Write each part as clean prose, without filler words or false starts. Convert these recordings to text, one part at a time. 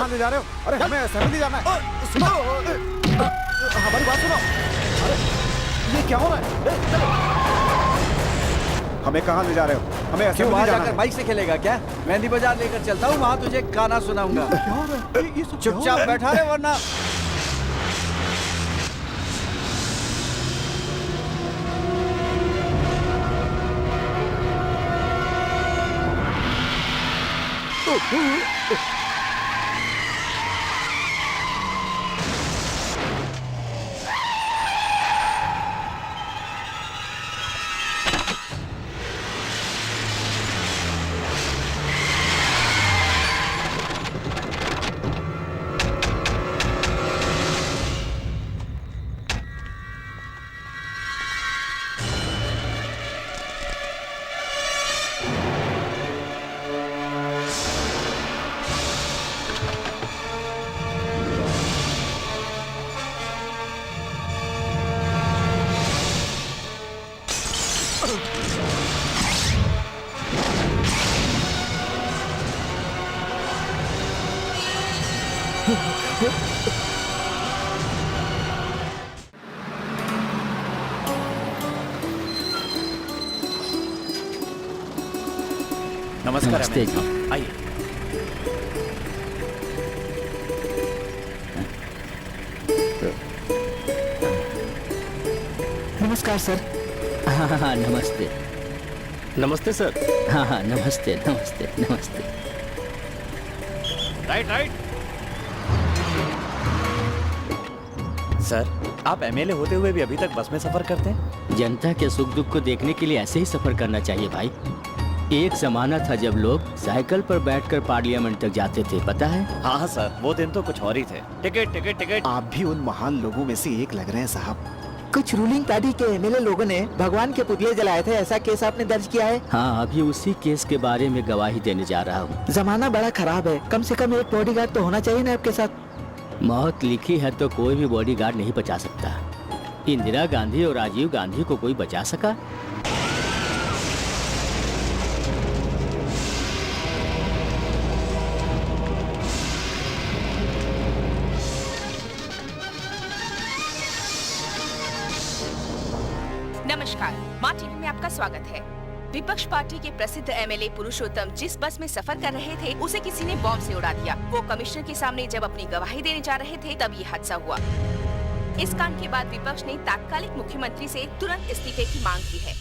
कहाँ ले जा रहे हो? अरे हमें असेंबली जाना है। सुनो, हमारी बात सुनो। अरे ये क्या हो रहा है? हमें कहाँ ले जा रहे हो? हमें असेंबली वहाँ जाना जाकर है। बाइक से खेलेगा क्या? मेहंदी बाजार लेकर चलता हूँ, वहाँ तुझे गाना सुनाऊंगा। क्या हो रहा है? ये सब क्या हो चुपचाप रहा है? बैठा रहे वरना नमस्कार नमस्ते जी। आइए। नमस्कार सर। हाँ नमस्ते। नमस्ते सर। हाँ नमस्ते नमस्ते नमस्ते। Right right. सर, आप एमएलए होते हुए भी अभी तक बस में सफर करते हैं? जनता के सुख दुख को देखने के लिए ऐसे ही सफर करना चाहिए भाई। एक जमाना था जब लोग साइकिल पर बैठकर पार्लियामेंट तक जाते थे, पता है? हाँ सर, वो दिन तो कुछ और ही थे। Ticket ticket ticket. आप भी उन महान लोगों में से एक लग रहे हैं साहब। कुछ रूलिंग पार्टी के एमएलए लोगों ने भगवान के पुतले जलाए थे, ऐसा केस आपने दर्ज किया है? हाँ, अभी उसी केस के बारे में गवाही देने जा रहा हूँ। जमाना बड़ा खराब है, कम से कम एक बॉडीगार्ड तो होना चाहिए ना आपके साथ। मौत लिखी है तो कोई भी बॉडीगार्ड नहीं बचा सकता। इंदिरा गांधी और राजीव गांधी को कोई बचा सका? नमस्कार, माँ टीवी में आपका स्वागत है। विपक्ष पार्टी के प्रसिद्ध एमएलए पुरुषोत्तम जिस बस में सफर कर रहे थे उसे किसी ने बॉम्ब से उड़ा दिया। वो कमिश्नर के सामने जब अपनी गवाही देने जा रहे थे तब ये हादसा हुआ। इस कांड के बाद विपक्ष ने तात्कालिक मुख्यमंत्री से तुरंत इस्तीफे की मांग की है।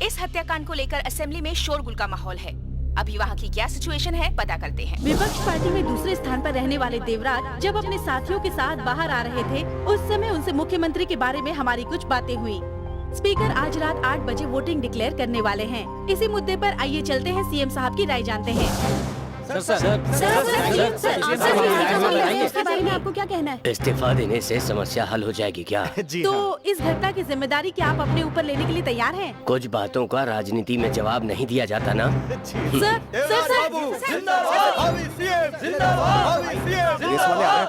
इस हत्याकांड को लेकर असेंबली में शोरगुल का माहौल है। अभी वहाँ की क्या सिचुएशन है पता करते हैं। विपक्ष पार्टी में दूसरे स्थान पर रहने वाले देवराज जब अपने साथियों के साथ बाहर आ रहे थे उस समय उनसे मुख्यमंत्री के बारे में हमारी कुछ बातें हुई। स्पीकर आज रात 8 बजे वोटिंग डिक्लेयर करने वाले हैं। इसी मुद्दे पर आइए चलते हैं सीएम साहब की राय जानते हैं। इसके बारे में आपको क्या कहना है? इस्तीफा देने से समस्या हल हो जाएगी क्या? तो इस घटना की जिम्मेदारी क्या आप अपने ऊपर लेने के लिए तैयार हैं? कुछ बातों का राजनीति में जवाब नहीं दिया जाता ना।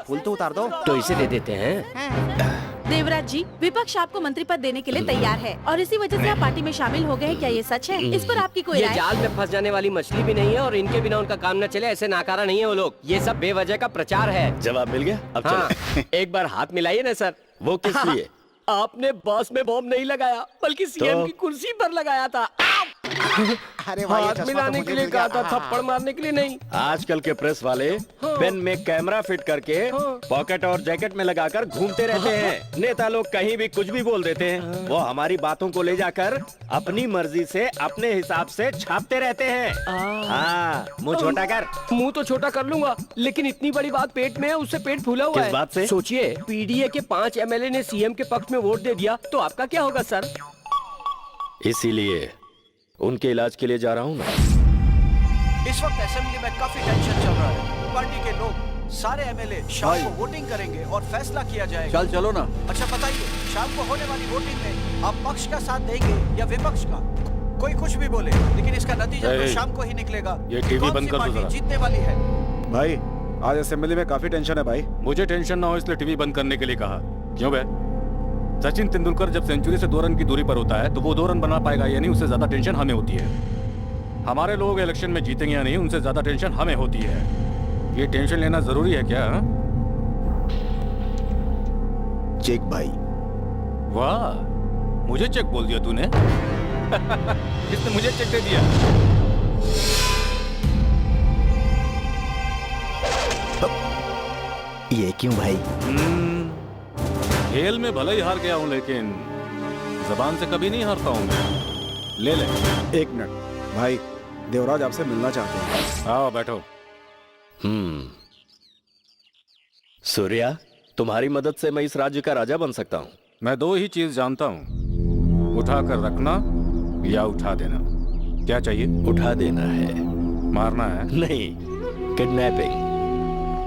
फूल तो उतार दो। तो इसे दे देते हैं। देवराज जी, विपक्ष आपको मंत्री पद देने के लिए तैयार है और इसी वजह से आप पार्टी में शामिल हो गए हैं, क्या ये सच है? इस पर आपकी कोई ये राय? जाल में फंस जाने वाली मछली भी नहीं है और इनके बिना उनका काम न चले ऐसे नाकारा नहीं है वो लोग। ये सब बेवजह का प्रचार है। जवाब मिल गया? अब हाँ, एक बार हाथ मिलाइए ना सर। वो किस लिए? आपने बस में बॉम्ब नहीं लगाया बल्कि सीएम की कुर्सी पर लगाया था। अरे भाई, हाथ मिलाने के लिए कहा था, थप्पड़ मारने के लिए नहीं। आजकल के प्रेस वाले पेन में कैमरा फिट करके पॉकेट और जैकेट में लगाकर घूमते रहते हैं। नेता लोग कहीं भी कुछ भी बोल देते हैं। वो हमारी बातों को ले जाकर अपनी मर्जी से अपने हिसाब से छापते रहते हैं। हाँ, मुंह छोटा कर। मुंह तो छोटा कर लूंगा, लेकिन इतनी बड़ी बात पेट में है, उससे पेट फूला हुआ है। किस बात से? सोचिए, पीडीए के 5 एमएलए ने सीएम के पक्ष में वोट दे दिया तो आपका क्या होगा सर? इसीलिए उनके इलाज के लिए जा रहा हूँ ना। इस वक्त असेंबली में काफी टेंशन चल रहा है। पार्टी के लोग सारे एमएलए शाम को वोटिंग करेंगे और फैसला किया जाएगा। चलो ना। अच्छा बताइए, शाम को होने वाली वोटिंग में आप पक्ष का साथ देंगे या विपक्ष का? कोई कुछ भी बोले, लेकिन इसका नतीजा तो शाम को ही निकलेगा। ये टीवी कौन बंद सी कर दो पार्टी जरा। जीतने वाली है? भाई आज असेंबली में काफी टेंशन है भाई। मुझे टेंशन ना हो इसलिए टीवी बंद करने के लिए कहा। क्यों बे? सचिन तेंदुलकर जब सेंचुरी से 2 रन की दूरी पर होता है तो वो 2 रन बना पाएगा या नहीं, उससे ज्यादा टेंशन हमें होती है। हमारे लोग इलेक्शन में जीतेंगे या नहीं, उनसे ज्यादा टेंशन हमें होती है। ये टेंशन लेना जरूरी है क्या? हाँ? चेक भाई। वाह, मुझे चेक बोल दिया तूने। किसने मुझे चेक दे दिया? ये क्यों भाई? खेल में भले ही हार गया हूं, लेकिन जबान से कभी नहीं हारता हूं मैं। ले ले। एक मिनट भाई, देवराज आपसे मिलना चाहते हैं। आओ बैठो। सूर्या, तुम्हारी मदद से मैं इस राज्य का राजा बन सकता हूँ। मैं दो ही चीज जानता हूँ, उठा कर रखना या उठा देना। क्या चाहिए? उठा देना है। मारना है? नहीं, किडनैपिंग।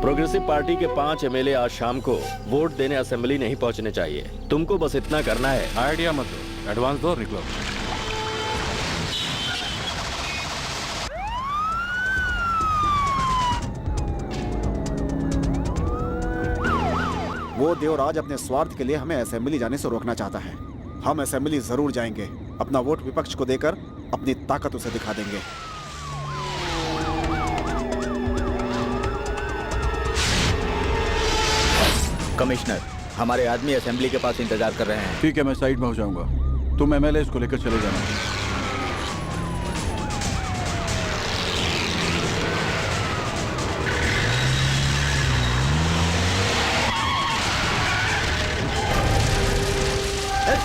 प्रोग्रेसिव पार्टी के 5 एमएलए आज शाम को वोट देने असेंबली नहीं पहुंचने चाहिए। तुमको बस इतना करना है। आइडिया मत दो, एडवांस दो और निकलो। वो देवराज अपने स्वार्थ के लिए हमें असेंबली जाने से रोकना चाहता है। हम असेंबली जरूर जाएंगे, अपना वोट विपक्ष को देकर अपनी ताकत उसे दिखा देंगे। कमिश्नर, हमारे आदमी असेंबली के पास इंतजार कर रहे हैं। ठीक है, मैं साइड में हो जाऊंगा। तुम एमएलए को लेकर चले जाना।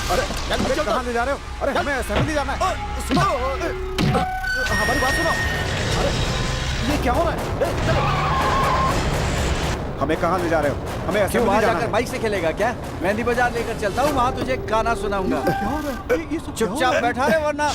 अरे कहाँ ले जा रहे हो? अरे हमें असेंबली जाना है। सुनो, हमारी बात सुनो। अरे ये क्या हो रहा है? चलो। हमें कहाँ ले जा रहे हो? हमें असेंबली जाना है। बाइक से खेलेगा क्या? मेहंदी बाजार लेकर चलता हूँ, वहाँ तुझे गाना सुनाऊंगा। क्या हो रहा है? ये सब चुपचाप बैठा रहे वरना।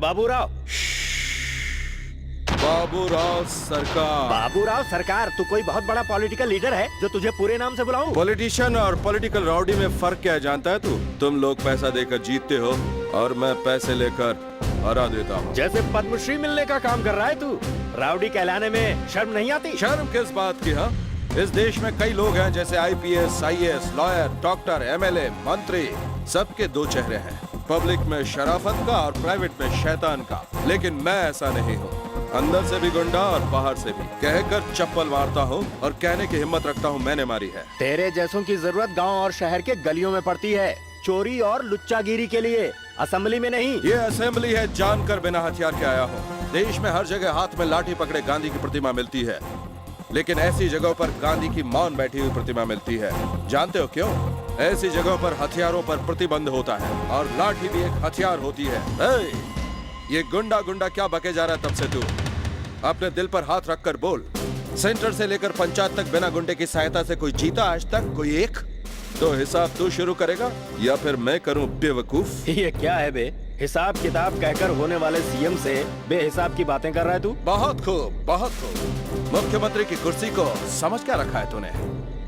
बाबूराव। बाबूराव सरकार। बाबूराव सरकार, तू कोई बहुत बड़ा पॉलिटिकल लीडर है जो तुझे पूरे नाम से बुलाऊं? पॉलिटिशियन और पॉलिटिकल राउडी में फर्क क्या है जानता है तू? तुम लोग पैसा देकर जीतते हो और मैं पैसे लेकर हरा देता हूँ। जैसे पद्मश्री मिलने का काम कर रहा है तू। राउडी कहलाने में शर्म नहीं आती? शर्म किस बात की? हाँ, इस देश में कई लोग हैं, जैसे IPS, IAS, lawyer, doctor, MLA, मंत्री, सबके दो चेहरे हैं। पब्लिक में शराफत का और प्राइवेट में शैतान का। लेकिन मैं ऐसा नहीं हूँ, अंदर से भी गुंडा और बाहर से भी। कहकर चप्पल मारता हूँ और कहने की हिम्मत रखता हूँ मैंने मारी है। तेरे जैसों की जरूरत गांव और शहर के गलियों में पड़ती है, चोरी और लुच्चागिरी के लिए, असेंबली में नहीं। ये असेंबली है, जानकर बिना हथियार के आया हूँ। देश में हर जगह हाथ में लाठी पकड़े गांधी की प्रतिमा मिलती है, लेकिन ऐसी जगहों पर गांधी की मौन बैठी हुई प्रतिमा मिलती है। जानते हो क्यों? ऐसी जगहों पर हथियारों पर प्रतिबंध होता है और लाठी भी एक हथियार होती है। ये गुंडा गुंडा क्या बके जा रहा है तब से तू? अपने दिल पर हाथ रखकर बोल, सेंटर से लेकर पंचायत तक बिना गुंडे की सहायता से कोई जीता आज तक? कोई एक? तो हिसाब तू शुरू करेगा या फिर मैं करूं बेवकूफ? ये क्या है बे? हिसाब किताब कहकर होने वाले CM से बेहिसाब की बातें कर रहा है तू? बहुत खूब, बहुत खूब। मुख्यमंत्री की कुर्सी को समझ क्या रखा है तूने?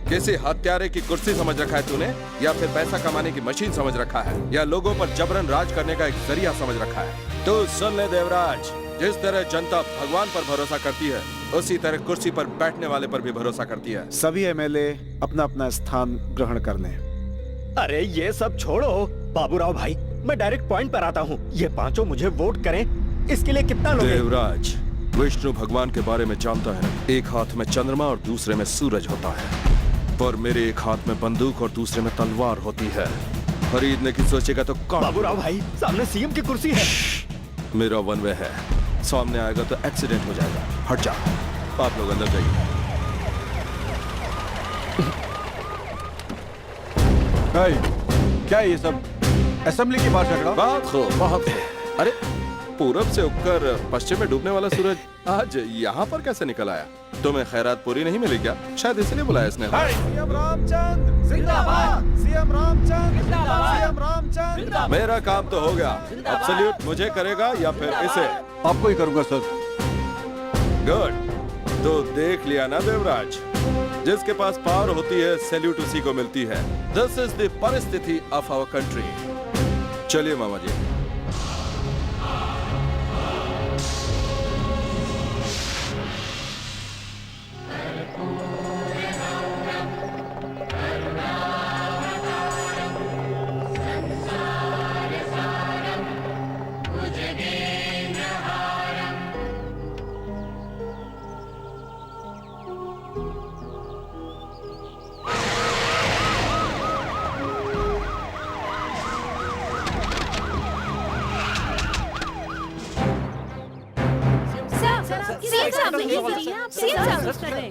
किसी हत्यारे की कुर्सी समझ रखा है तूने, या फिर पैसा कमाने की मशीन समझ रखा है, या लोगों पर जबरन राज करने का एक जरिया समझ रखा है? तो सुन ले देवराज, जिस तरह जनता भगवान पर भरोसा करती है, उसी तरह कुर्सी पर बैठने वाले पर भी भरोसा करती है। सभी MLA अपना अपना स्थान ग्रहण कर लें। अरे ये सब छोड़ो बाबूराव भाई, मैं डायरेक्ट पॉइंट पर आता हूँ। ये पांचों मुझे वोट करें, इसके लिए कितना लोग? देवराज, विष्णु भगवान के बारे में जानता है? एक हाथ में चंद्रमा और दूसरे में सूरज होता है, पर मेरे एक हाथ में बंदूक और दूसरे में तलवार होती है। खरीदने की सोचेगा तो कौन? बाबूराव भाई, सामने CM की कुर्सी है। मेरा वन वे है, सामने आएगा तो एक्सीडेंट हो जाएगा। हट जा, आप लोग अंदर जाइए। क्या ये सब असेंबली के बाहर झगड़ा? बहुत खूब। अरे पूरब से उगकर पश्चिम में डूबने वाला सूरज आज यहाँ पर कैसे निकल आया? तुम्हें खैरात पूरी नहीं मिली क्या? शायद इसलिए बुलाया इसने। सीएम रामचंद्र जिंदाबाद, सीएम रामचंद्र जिंदाबाद, सीएम रामचंद्र जिंदाबाद। मेरा काम तो हो गया, अब सल्यूट मुझे करेगा या फिर इसे? आपको ही करूंगा सर। गुड, तो देख लिया ना देवराज, जिसके पास पावर होती है सैल्यूट उसी को मिलती है। दिस इज द परिस्थिति ऑफ आवर कंट्री। चलिए मामा जी।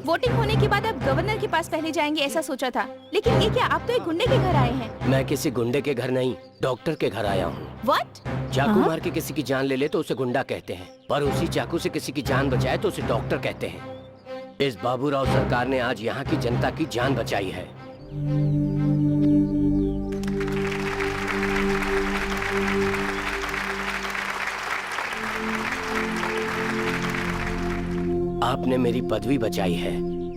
वोटिंग होने के बाद अब गवर्नर के पास पहले जाएंगे ऐसा सोचा था, लेकिन ये क्या, आप तो एक गुंडे के घर आए हैं। मैं किसी गुंडे के घर नहीं, डॉक्टर के घर आया हूँ। व्हाट? चाकू मार के किसी की जान ले ले तो उसे गुंडा कहते हैं, पर उसी चाकू से किसी की जान बचाए तो उसे डॉक्टर कहते हैं। इस बाबूराव सरकार ने आज यहाँ की जनता की जान बचाई है। आपने मेरी पदवी बचाई है,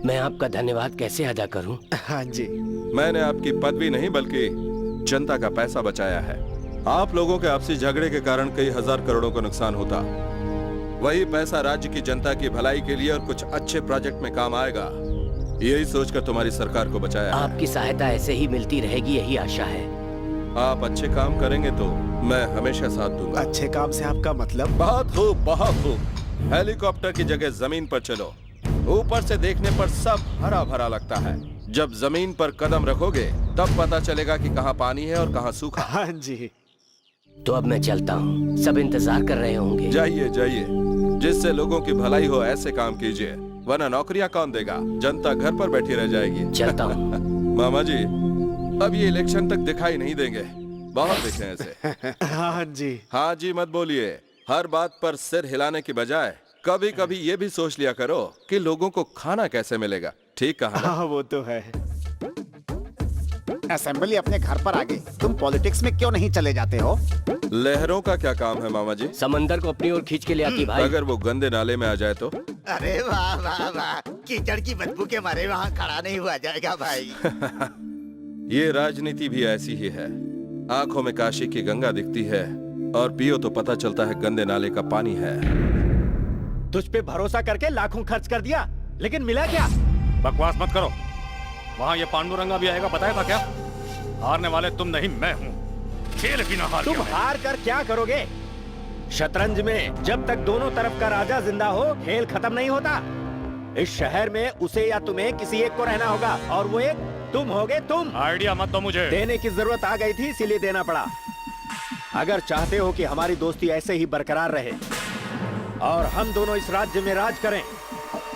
मैं आपका धन्यवाद कैसे अदा करूं? हाँ जी, मैंने आपकी पदवी नहीं बल्कि जनता का पैसा बचाया है। आप लोगों के आपसी झगड़े के कारण कई हजार करोड़ों का नुकसान होता, वही पैसा राज्य की जनता की भलाई के लिए और कुछ अच्छे प्रोजेक्ट में काम आएगा, यही सोचकर तुम्हारी सरकार को बचाया है। आपकी सहायता ऐसे ही मिलती रहेगी, यही आशा है। आप अच्छे काम करेंगे तो मैं हमेशा साथ दूंगा। अच्छे काम से आपका मतलब? बहुत खूब, बहुत खूब। हेलीकॉप्टर की जगह जमीन पर चलो, ऊपर से देखने पर सब हरा भरा लगता है। जब जमीन पर कदम रखोगे तब पता चलेगा कि कहाँ पानी है और कहाँ सूखा। हाँ जी। तो अब मैं चलता हूँ, सब इंतजार कर रहे होंगे। जाइए जाइए, जिससे लोगों की भलाई हो ऐसे काम कीजिए, वरना नौकरियाँ कौन देगा? जनता घर पर बैठी रह जाएगी। चलता हूँ। मामा जी, अब ये इलेक्शन तक दिखाई नहीं देंगे, बहुत देखे ऐसे। हाँ जी। हाँ जी मत बोलिए, हर बात पर सिर हिलाने की बजाय कभी कभी ये भी सोच लिया करो कि लोगों को खाना कैसे मिलेगा। ठीक कहा ना? हाँ वो तो है। असेंबली अपने घर पर आ गई, तुम पॉलिटिक्स में क्यों नहीं चले जाते हो? लहरों का क्या काम है मामा जी? समंदर को अपनी ओर खींच के ले आती भाई। अगर वो गंदे नाले में आ जाए तो? अरे वाह वाह वाह, कीचड़ की बदबू के मारे वहाँ खड़ा नहीं हुआ जाएगा भाई। ये राजनीति भी ऐसी ही है, आंखों में काशी की गंगा दिखती है और पियो तो पता चलता है गंदे नाले का पानी है। तुझ पे भरोसा करके लाखों खर्च कर दिया, लेकिन मिला क्या? बकवास मत करो, वहाँ ये पांडुरंगा भी आएगा, बताया था क्या? हारने वाले तुम नहीं मैं हूँ, खेल भी ना हार। तुम हार कर क्या करोगे? शतरंज में जब तक दोनों तरफ का राजा जिंदा हो खेल खत्म नहीं होता। इस शहर में उसे या तुम्हें किसी एक को रहना होगा, और वो एक तुम होगे। तुम आइडिया मत दो मुझे। देने की जरूरत आ गई थी इसीलिए देना पड़ा। अगर चाहते हो कि हमारी दोस्ती ऐसे ही बरकरार रहे और हम दोनों इस राज्य में राज करें,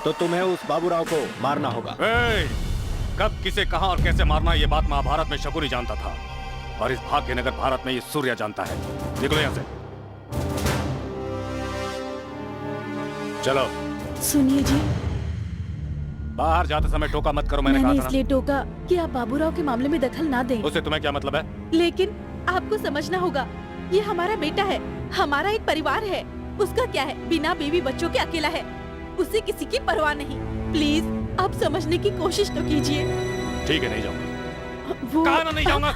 तो तुम्हें उस बाबूराव को मारना होगा। कब किसे कहां और कैसे मारना, ये बात महाभारत में शकुनी जानता था, और इस भाग्यनगर भारत में ये सूर्य जानता है। निकलो यहाँ से, चलो। सुनिए जी, बाहर जाते समय टोका मत करो, मैंने कहा था ना। इसलिए टोका कि आप बाबूराव के मामले में दखल ना दें। उससे तुम्हें क्या मतलब है? लेकिन आपको समझना होगा, ये हमारा बेटा है, हमारा एक परिवार है। उसका क्या है, बिना बीवी बच्चों के अकेला है, उसे किसी की परवाह नहीं। प्लीज आप समझने की कोशिश तो कीजिए। ठीक है, नहीं जाऊंगा। वो कहा ना नहीं जाऊंगा।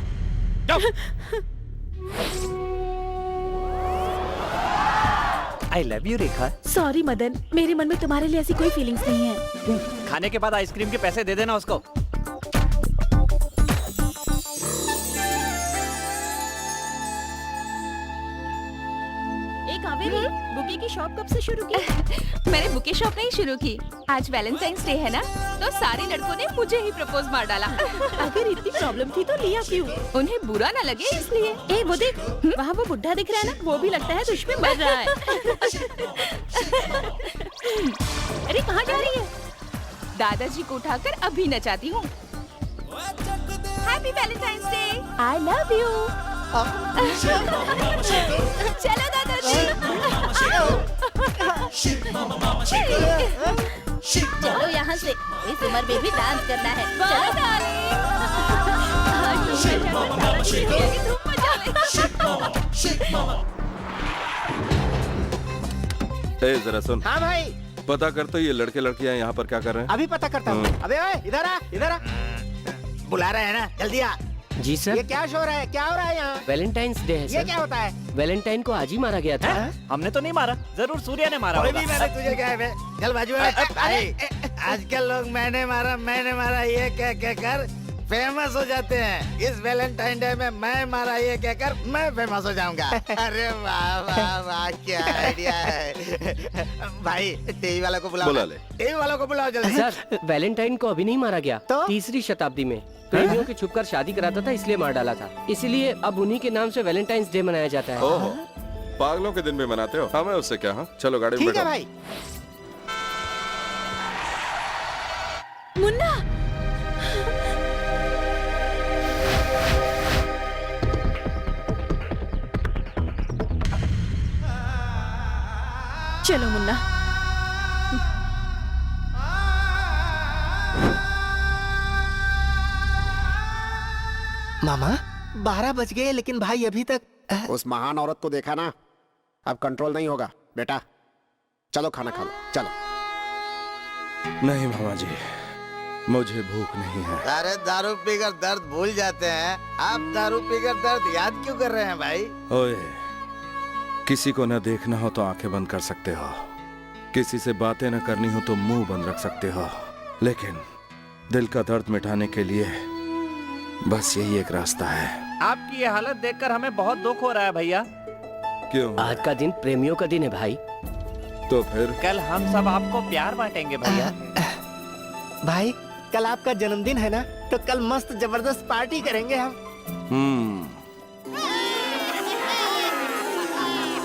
I love you Rekha. Sorry Madan, मेरे मन में तुम्हारे लिए ऐसी कोई फीलिंग्स नहीं है। खाने के बाद आइसक्रीम के पैसे दे देना उसको। एक कावेरी, बुके की शॉप कब से शुरू की? मैंने बुके शॉप नहीं शुरू की। आज वैलेंटाइंस डे है ना, तो सारे लड़कों ने मुझे ही प्रपोज मार डाला। अगर इतनी प्रॉब्लम थी तो लिया क्यों? उन्हें बुरा ना लगे इसलिए। ए वो देख, वहाँ वो बुढ़ा दिख रहा है ना, वो भी लगता है दुश्मन मर रहा है। अरे कहाँ जा रही है? दादाजी को उठाकर अभी नचाती हूँ। Happy Valentine's day. I love you. चलो दादाजी। चलो यहाँ से, इस उम्र में भी डांस करना है। चलो डार्लिंग। धूम मचा ले। जरा सुन। हाँ भाई, पता करते ये लड़के लड़कियां यहाँ पर क्या कर रहे हैं? अभी पता करता हूँ। अबे ओए, इधर आ, इधर आ। बुला रहे हैं ना, जल्दी आ। जी सर। ये क्या शोर है, क्या हो रहा है यहाँ? वैलेंटाइंस डे है ये सर। क्या होता है? वैलेंटाइन को आज ही मारा गया था। हमने तो नहीं मारा, जरूर सूर्य ने मारा कोई होगा। भी मैंने तुझे क्या है? चल बाजू में। आजकल लोग मैंने मारा ये कह कहकर फेमस हो जाते हैं। इस वैलेंटाइन डे में मैं मारा ये कहकर मैं फेमस हो जाऊंगा। अरे वाह वाह वाह, क्या आइडिया है। भाई टीवी वालों को बुलाओ। बुला ले। टीवी वालों को बुलाओ जल्दी। सर, वैलेंटाइन को अभी नहीं मारा गया। तो? 3री शताब्दी में प्रेमियों की छुपकर शादी कराता था, इसलिए मार डाला था। इसलिए अब उन्हीं के नाम से वैलेंटाइंस डे मनाया जाता है। ओहो, पागलों के दिन भी मनाते हो? हमें उससे क्या? हाँ, चलो गाड़ी में ठीक है बैठो। भाई। मुन्ना, चलो मुन्ना। मामा 12 बज गए, लेकिन भाई अभी तक। उस महान औरत को देखा ना, अब कंट्रोल नहीं होगा बेटा। चलो खाना खा लो, चलो। नहीं मामा जी, मुझे भूख नहीं है। अरे दारू पीकर दर्द भूल जाते हैं, आप दारू पीकर दर्द याद क्यों कर रहे हैं भाई? ओए, किसी को न देखना हो तो आंखें बंद कर सकते हो, किसी से बातें न करनी हो तो मुंह बंद रख सकते हो, लेकिन दिल का दर्द मिटाने के लिए बस यही एक रास्ता है। आपकी ये हालत देखकर हमें बहुत दुख हो रहा है भैया। क्यों? आज का दिन प्रेमियों का दिन है भाई। तो फिर कल हम सब आपको प्यार बांटेंगे भैया। भाई कल आपका जन्मदिन है ना, तो कल मस्त जबरदस्त पार्टी करेंगे हम।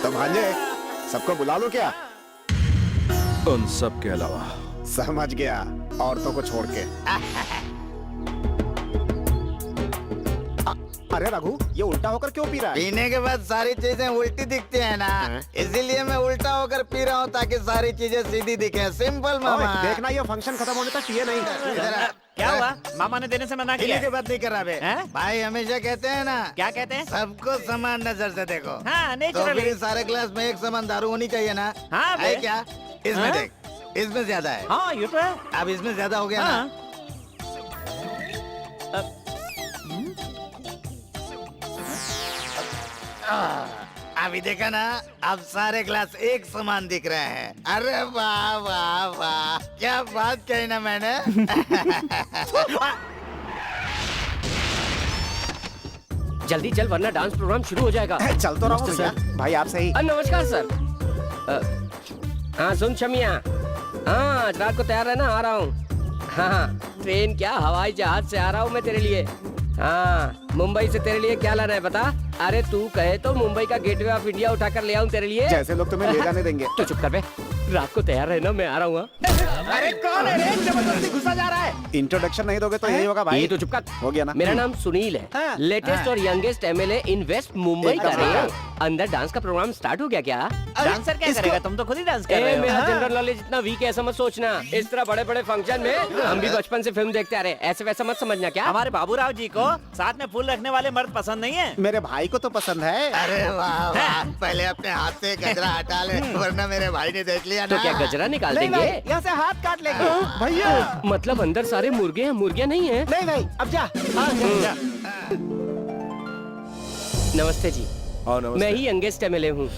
तो भांजे, सबको बुला लो क्या? उन सब के अलावा। समझ गया, औरतों को छोड़ के। अरे रघु, ये उल्टा होकर क्यों पी रहा है? पीने के बाद सारी चीजें उल्टी दिखती है ना, इसीलिए मैं उल्टा होकर पी रहा हूँ ताकि सारी चीजें सीधी दिखे। सिंपल मामा। देखना, ये फंक्शन खत्म होने तक पिए नहीं। क्या हुआ? मामा ने देने से मना किया? की बात नहीं कर रहा बे। भाई हमेशा कहते हैं ना, क्या कहते हैं? सबको समान नजर से देखो। हाँ, तो फिर सारे ग्लास में एक समान दारू होनी चाहिए ना। हाँ है क्या? इसमें देख, इसमें ज्यादा है। हाँ ये तो है। अब इसमें ज्यादा हो गया ना। अभी देखा ना, अब सारे ग्लास एक समान दिख रहे हैं। अरे वाह वाह वाह, क्या बात कही ना मैंने। जल्दी चल वरना डांस प्रोग्राम शुरू हो जाएगा। चल तो रहा हूँ भैया। भाई आप सही। नमस्कार सर। हाँ सुन शमिया, हाँ आज रात को तैयार रहना, आ रहा हूँ। हाँ ट्रेन क्या, हवाई जहाज से आ रहा हूँ मैं तेरे लिए। हाँ मुंबई से तेरे लिए क्या लाना है बता। अरे तू कहे तो मुंबई का गेटवे ऑफ इंडिया उठाकर ले आऊं तेरे लिए। जैसे लोग तुम्हें ले जाने देंगे। तो चुप कर बे, रात को तैयार रहना, मैं आ रहा हूँ। अरे कौन है रे, जबरदस्ती घुसा जा रहा है। इंट्रोडक्शन नहीं दोगे तो यही होगा भाई। ये तो चुप कर। हो गया ना। मेरा नाम सुनील है, लेटेस्ट और यंगेस्ट एमएलए इन वेस्ट मुंबई का रे। अंदर डांस का प्रोग्राम स्टार्ट हो गया क्या? डांसर क्या करेगा, तुम तो खुद ही डांस कर रहे हो। मेरा जनरल नॉलेज इतना वीक है ऐसा मत सोचना। इस तरह बड़े बड़े फंक्शन में हम भी बचपन से फिल्म देखते आ रहे, ऐसे वैसा मत समझना। क्या हमारे बाबूराव जी को साथ में फूल रखने वाले मर्द पसंद नहीं है? मेरे भाई को तो पसंद है। अरे वाह वाह, पहले अपने हाथ से गजरा हटा ले, वरना मेरे भाई ने देख लिया ना। तो क्या गजरा निकाल देंगे? यहाँ से हाथ काट लेंगे भैया। मतलब अंदर सारे मुर्गे हैं, मुर्गियाँ नहीं है? नहीं भाई, अब जा। नमस्ते जी। हाँ नमस्ते। मैं ही यंगेस्ट एमएलए हूँ।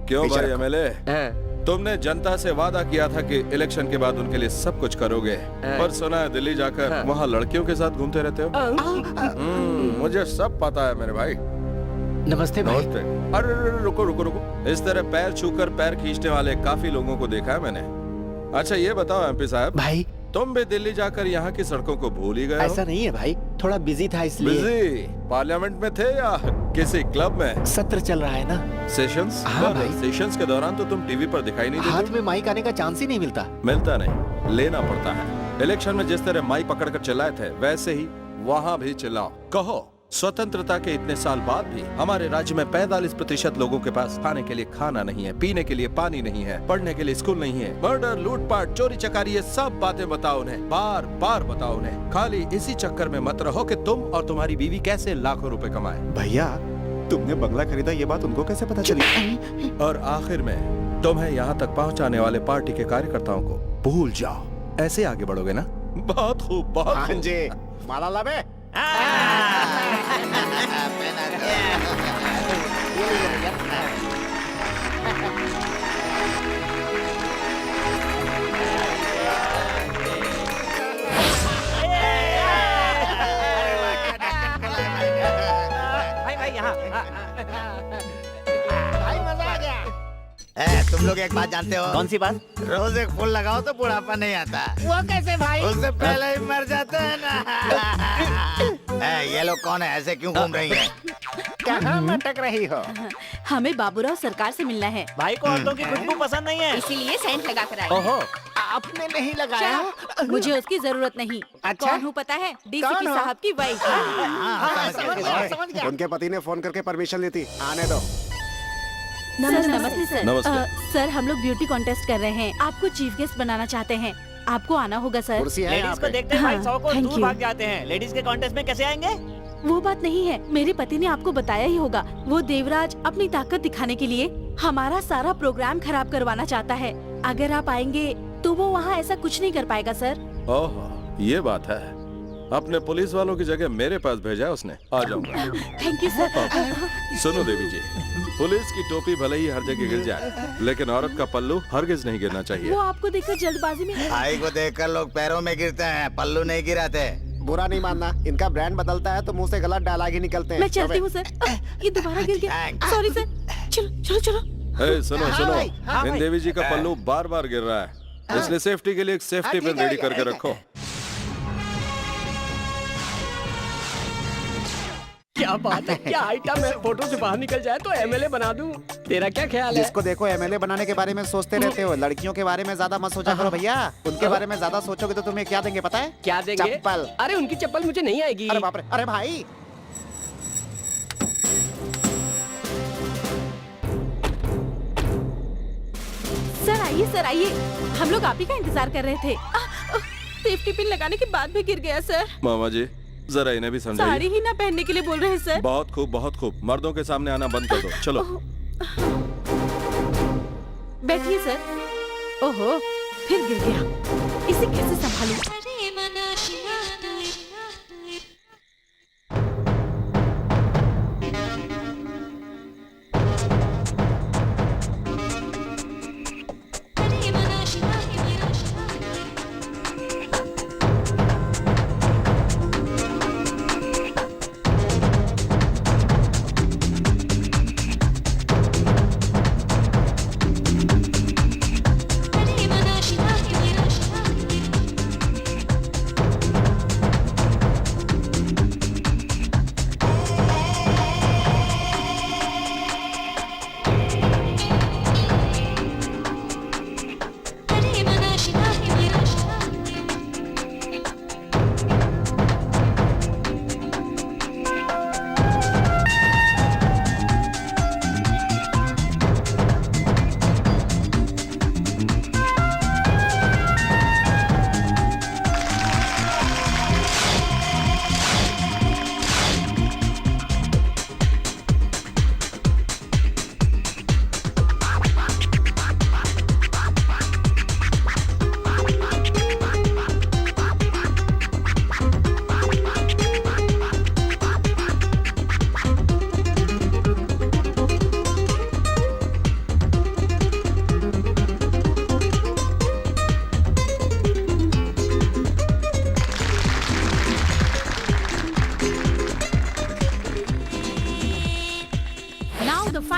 क्यों भाई एमएलए? हाँ। तुमने जनता से वादा किया था कि इलेक्शन के बाद उनके लिए सब कुछ करोगे, पर सुना है दिल्ली जाकर वहाँ लड़कियों के साथ घूमते रहते हो। मुझे सब पता है मेरे भाई। नमस्ते भाई। नमस्ते। अरे रुको रुको रुको, इस तरह पैर छूकर पैर खींचने वाले काफी लोगों को देखा है मैंने। अच्छा ये बताओ एमपी साहब, भाई तुम भी दिल्ली जाकर यहाँ की सड़कों को भूल ही गए हो? ऐसा नहीं है भाई, थोड़ा बिजी था इसलिए। बिजी? पार्लियामेंट में थे या किसी क्लब में? सत्र चल रहा है ना। सेशंस? हाँ भाई। सेशंस के दौरान तो तुम टीवी पर दिखाई नहीं देते। हाथ में माइक आने का चांस ही नहीं मिलता। मिलता नहीं, लेना पड़ता है। इलेक्शन में जिस तरह माइक पकड़कर चिल्लाए थे वैसे ही वहाँ भी चिल्लाओ। कहो स्वतंत्रता के इतने साल बाद भी हमारे राज्य में 45% लोगों के पास खाने के लिए खाना नहीं है, पीने के लिए पानी नहीं है, पढ़ने के लिए स्कूल नहीं है। मर्डर, लूटपाट, चोरी चकारी, ये सब बातें बताओ उन्हें, बार बार बताओ उन्हें। खाली इसी चक्कर में मत रहो कि तुम और तुम्हारी बीवी कैसे लाखों रुपए कमाए। भैया तुमने बंगला खरीदा, ये बात उनको कैसे पता चली? और आखिर में तुम्हें यहाँ तक पहुँचाने वाले पार्टी के कार्यकर्ताओं को भूल जाओ। ऐसे आगे बढ़ोगे ना? बहुत खूब, बहुत हाँ खूब। जी, माला लावे। भाई यहाँ। भाई मजा आ गया। तुम लोग एक बात जानते हो? कौन सी बात? रोज एक फूल लगाओ तो बुढ़ापा नहीं आता। वो कैसे भाई? उससे पहले ही मर जाते हैं ना। ये लोग कौन है? ऐसे क्यों घूम रही हैं? कहाँ मटक रही हो? हमें बाबूराव सरकार से मिलना है। भाई को औरतों की खुशबू पसंद नहीं है। इसीलिए सेंट लगा कर आए। ओहो, आपने नहीं लगाया? मुझे उसकी जरूरत नहीं। अच्छा? कौन हूँ पता है? डीसीपी कौन हो? साहब की वाइफ। समझ गया। उनके पति ने फोन करके परमिशन ली थी, आने दो। सर नमस्ते सर। नमस्ते। सर हम लोग ब्यूटी कॉन्टेस्ट कर रहे हैं, आपको चीफ गेस्ट बनाना चाहते हैं, आपको आना होगा सर। कुर्सी है लेडीज यहाँ को पे। देखते हैं भाई हाँ, 100 को thank दूर you। भाग जाते हैं। लेडीज के कॉन्टेस्ट में कैसे आएंगे? वो बात नहीं है, मेरे पति ने आपको बताया ही होगा। वो देवराज अपनी ताकत दिखाने के लिए हमारा सारा प्रोग्राम खराब करवाना चाहता है। अगर आप आएंगे तो वो वहाँ ऐसा कुछ नहीं कर पाएगा सर। ओह ये बात है। अपने पुलिस वालों की जगह मेरे पास भेजा है उसने। आ जाऊंगा। Thank you sir. सुनो देवी जी, पुलिस की टोपी भले ही हर जगह गिर जाए, लेकिन औरत का पल्लू हरगिज नहीं गिरना चाहिए। वो आपको देखकर जल्दबाजी में। भाई को देखकर लोग पैरों में गिरते हैं, पल्लू नहीं गिराते। बुरा नहीं मानना, इनका ब्रांड बदलता है तो मुंह से गलत डायलॉग ही निकलते हैं। मैं चलती हूँ सर। ये दोबारा गिर गया। Sorry sir. चलो चलो चलो। सुनो हाँ सुनो, भाई, हाँ इन भाई। देवी जी का पल्लू बार बार गिर रहा है, इसलिए सेफ्टी के लिए एक सेफ्टी पिन रेडी करके रखो। क्या बात है, क्या आइटम है। फोटो से बाहर निकल जाए तो एमएलए बना दूं। तेरा क्या ख्याल है? जिसको देखो एमएलए बनाने के बारे में सोचते रहते हो। लड़कियों के बारे में ज्यादा मत सोचा करो भैया, उनके बारे में ज्यादा सोचोगे तो तुम्हें क्या देंगे पता है? क्या देंगे? चप्पल। अरे उनकी चप्पल मुझे नहीं आएगी। अरे बाप रे, अरे भाई सर आइए, हम लोग आप ही का इंतजार कर रहे थे। सेफ्टी पिन लगाने के बाद भी गिर गया सर। मामा जी जरा इन्हें भी साड़ी समझाइए। ही ना पहनने के लिए बोल रहे हैं सर। बहुत खूब बहुत खूब, मर्दों के सामने आना बंद कर दो। चलो बैठिए सर। ओहो फिर गिर गया, इसे कैसे संभालूं?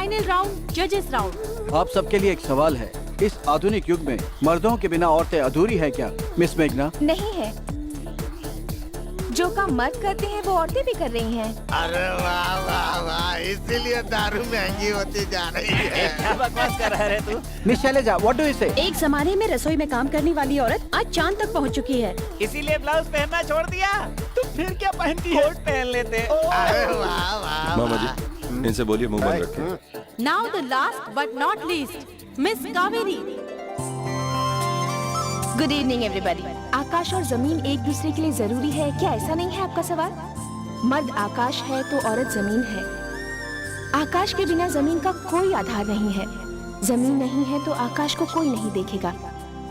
फाइनल राउंड, जजेस राउंड। आप सबके लिए एक सवाल है, इस आधुनिक युग में मर्दों के बिना औरतें अधूरी है क्या? मिस मेघना। नहीं है, जो काम मर्द करते हैं वो औरतें भी कर रही हैं। अरे वाह वाह वाह, इसीलिए दारू महंगी होती जा रही है। क्या बकवास कर रहा है तू? Miss Selja, what do you से? एक जमाने में रसोई में काम करने वाली औरत आज चांद तक पहुंच चुकी है। इसीलिए ब्लाउज पहनना छोड़ दिया। तुम फिर क्या पहनती है? कोट पहन लेते। अरे वाह वाह। मामा जी, इनसे बोलिए मुंह बंद रखें। Now the last but not least, miss Kaveri. Good evening everybody. आकाश और जमीन एक दूसरे के लिए जरूरी है क्या, ऐसा नहीं है आपका सवाल? मर्द आकाश है तो औरत जमीन है। आकाश के बिना जमीन का कोई आधार नहीं है। जमीन नहीं है तो आकाश को कोई नहीं देखेगा।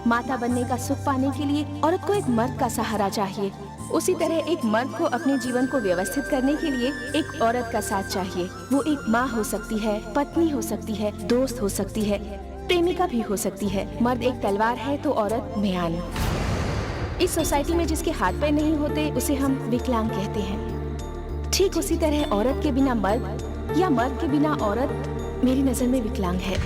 माता बनने का सुख पाने के लिए औरत को एक मर्द का सहारा चाहिए। उसी तरह एक मर्द को अपने जीवन को व्यवस्थित करने के लिए एक औरत का साथ चाहिए। वो एक माँ हो सकती है, पत्नी हो सकती है, दोस्त हो सकती है, प्रेमिका भी हो सकती है। मर्द एक तलवार है तो औरत म्यान। इस सोसाइटी में जिसके हाथ पैर नहीं होते उसे हम विकलांग कहते हैं। ठीक उसी तरह औरत के बिना मर्द या मर्द के बिना औरत मेरी नजर में विकलांग है।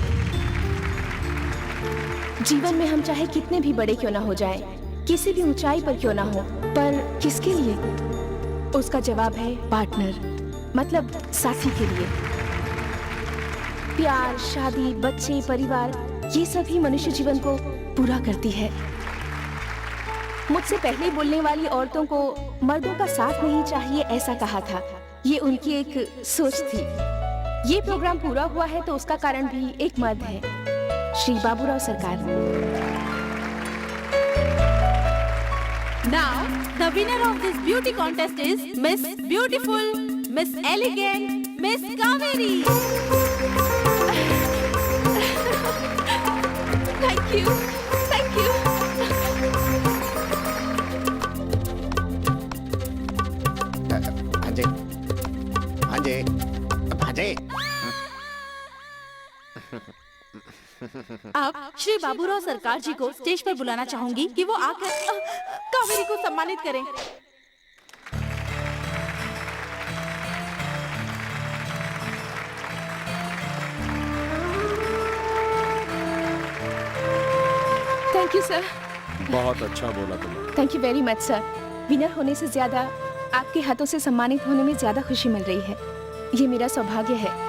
जीवन में हम चाहे कितने भी बड़े क्यों ना हो जाएं, किसी भी ऊंचाई पर क्यों ना हो, पर किसके लिए? उसका जवाब है पार्टनर, मतलब साथी के लिए। प्यार, शादी, बच्चे, परिवार, ये सभी मनुष्य जीवन को पूरा करती है। मुझसे पहले बोलने वाली औरतों को मर्दों का साथ नहीं चाहिए ऐसा कहा था। ये उनकी एक सोच थी। ये प्रोग्राम पूरा हुआ है तो उसका कारण भी एक मर्द है, श्री बाबूराव सरकार। Now, the winner of this beauty contest is Miss Beautiful, Miss Elegant, Miss Kaveri. Thank you, thank you. भांजे, भांजे, भांजे। अब श्री बाबूराव सरकार जी को स्टेज पर बुलाना चाहूंगी कि वो आकर कावेरी को सम्मानित करें। Thank you sir. बहुत अच्छा बोला तुमने। Thank you very much sir. Winner होने से ज्यादा आपके हाथों से सम्मानित होने में ज्यादा खुशी मिल रही है। ये मेरा सौभाग्य है।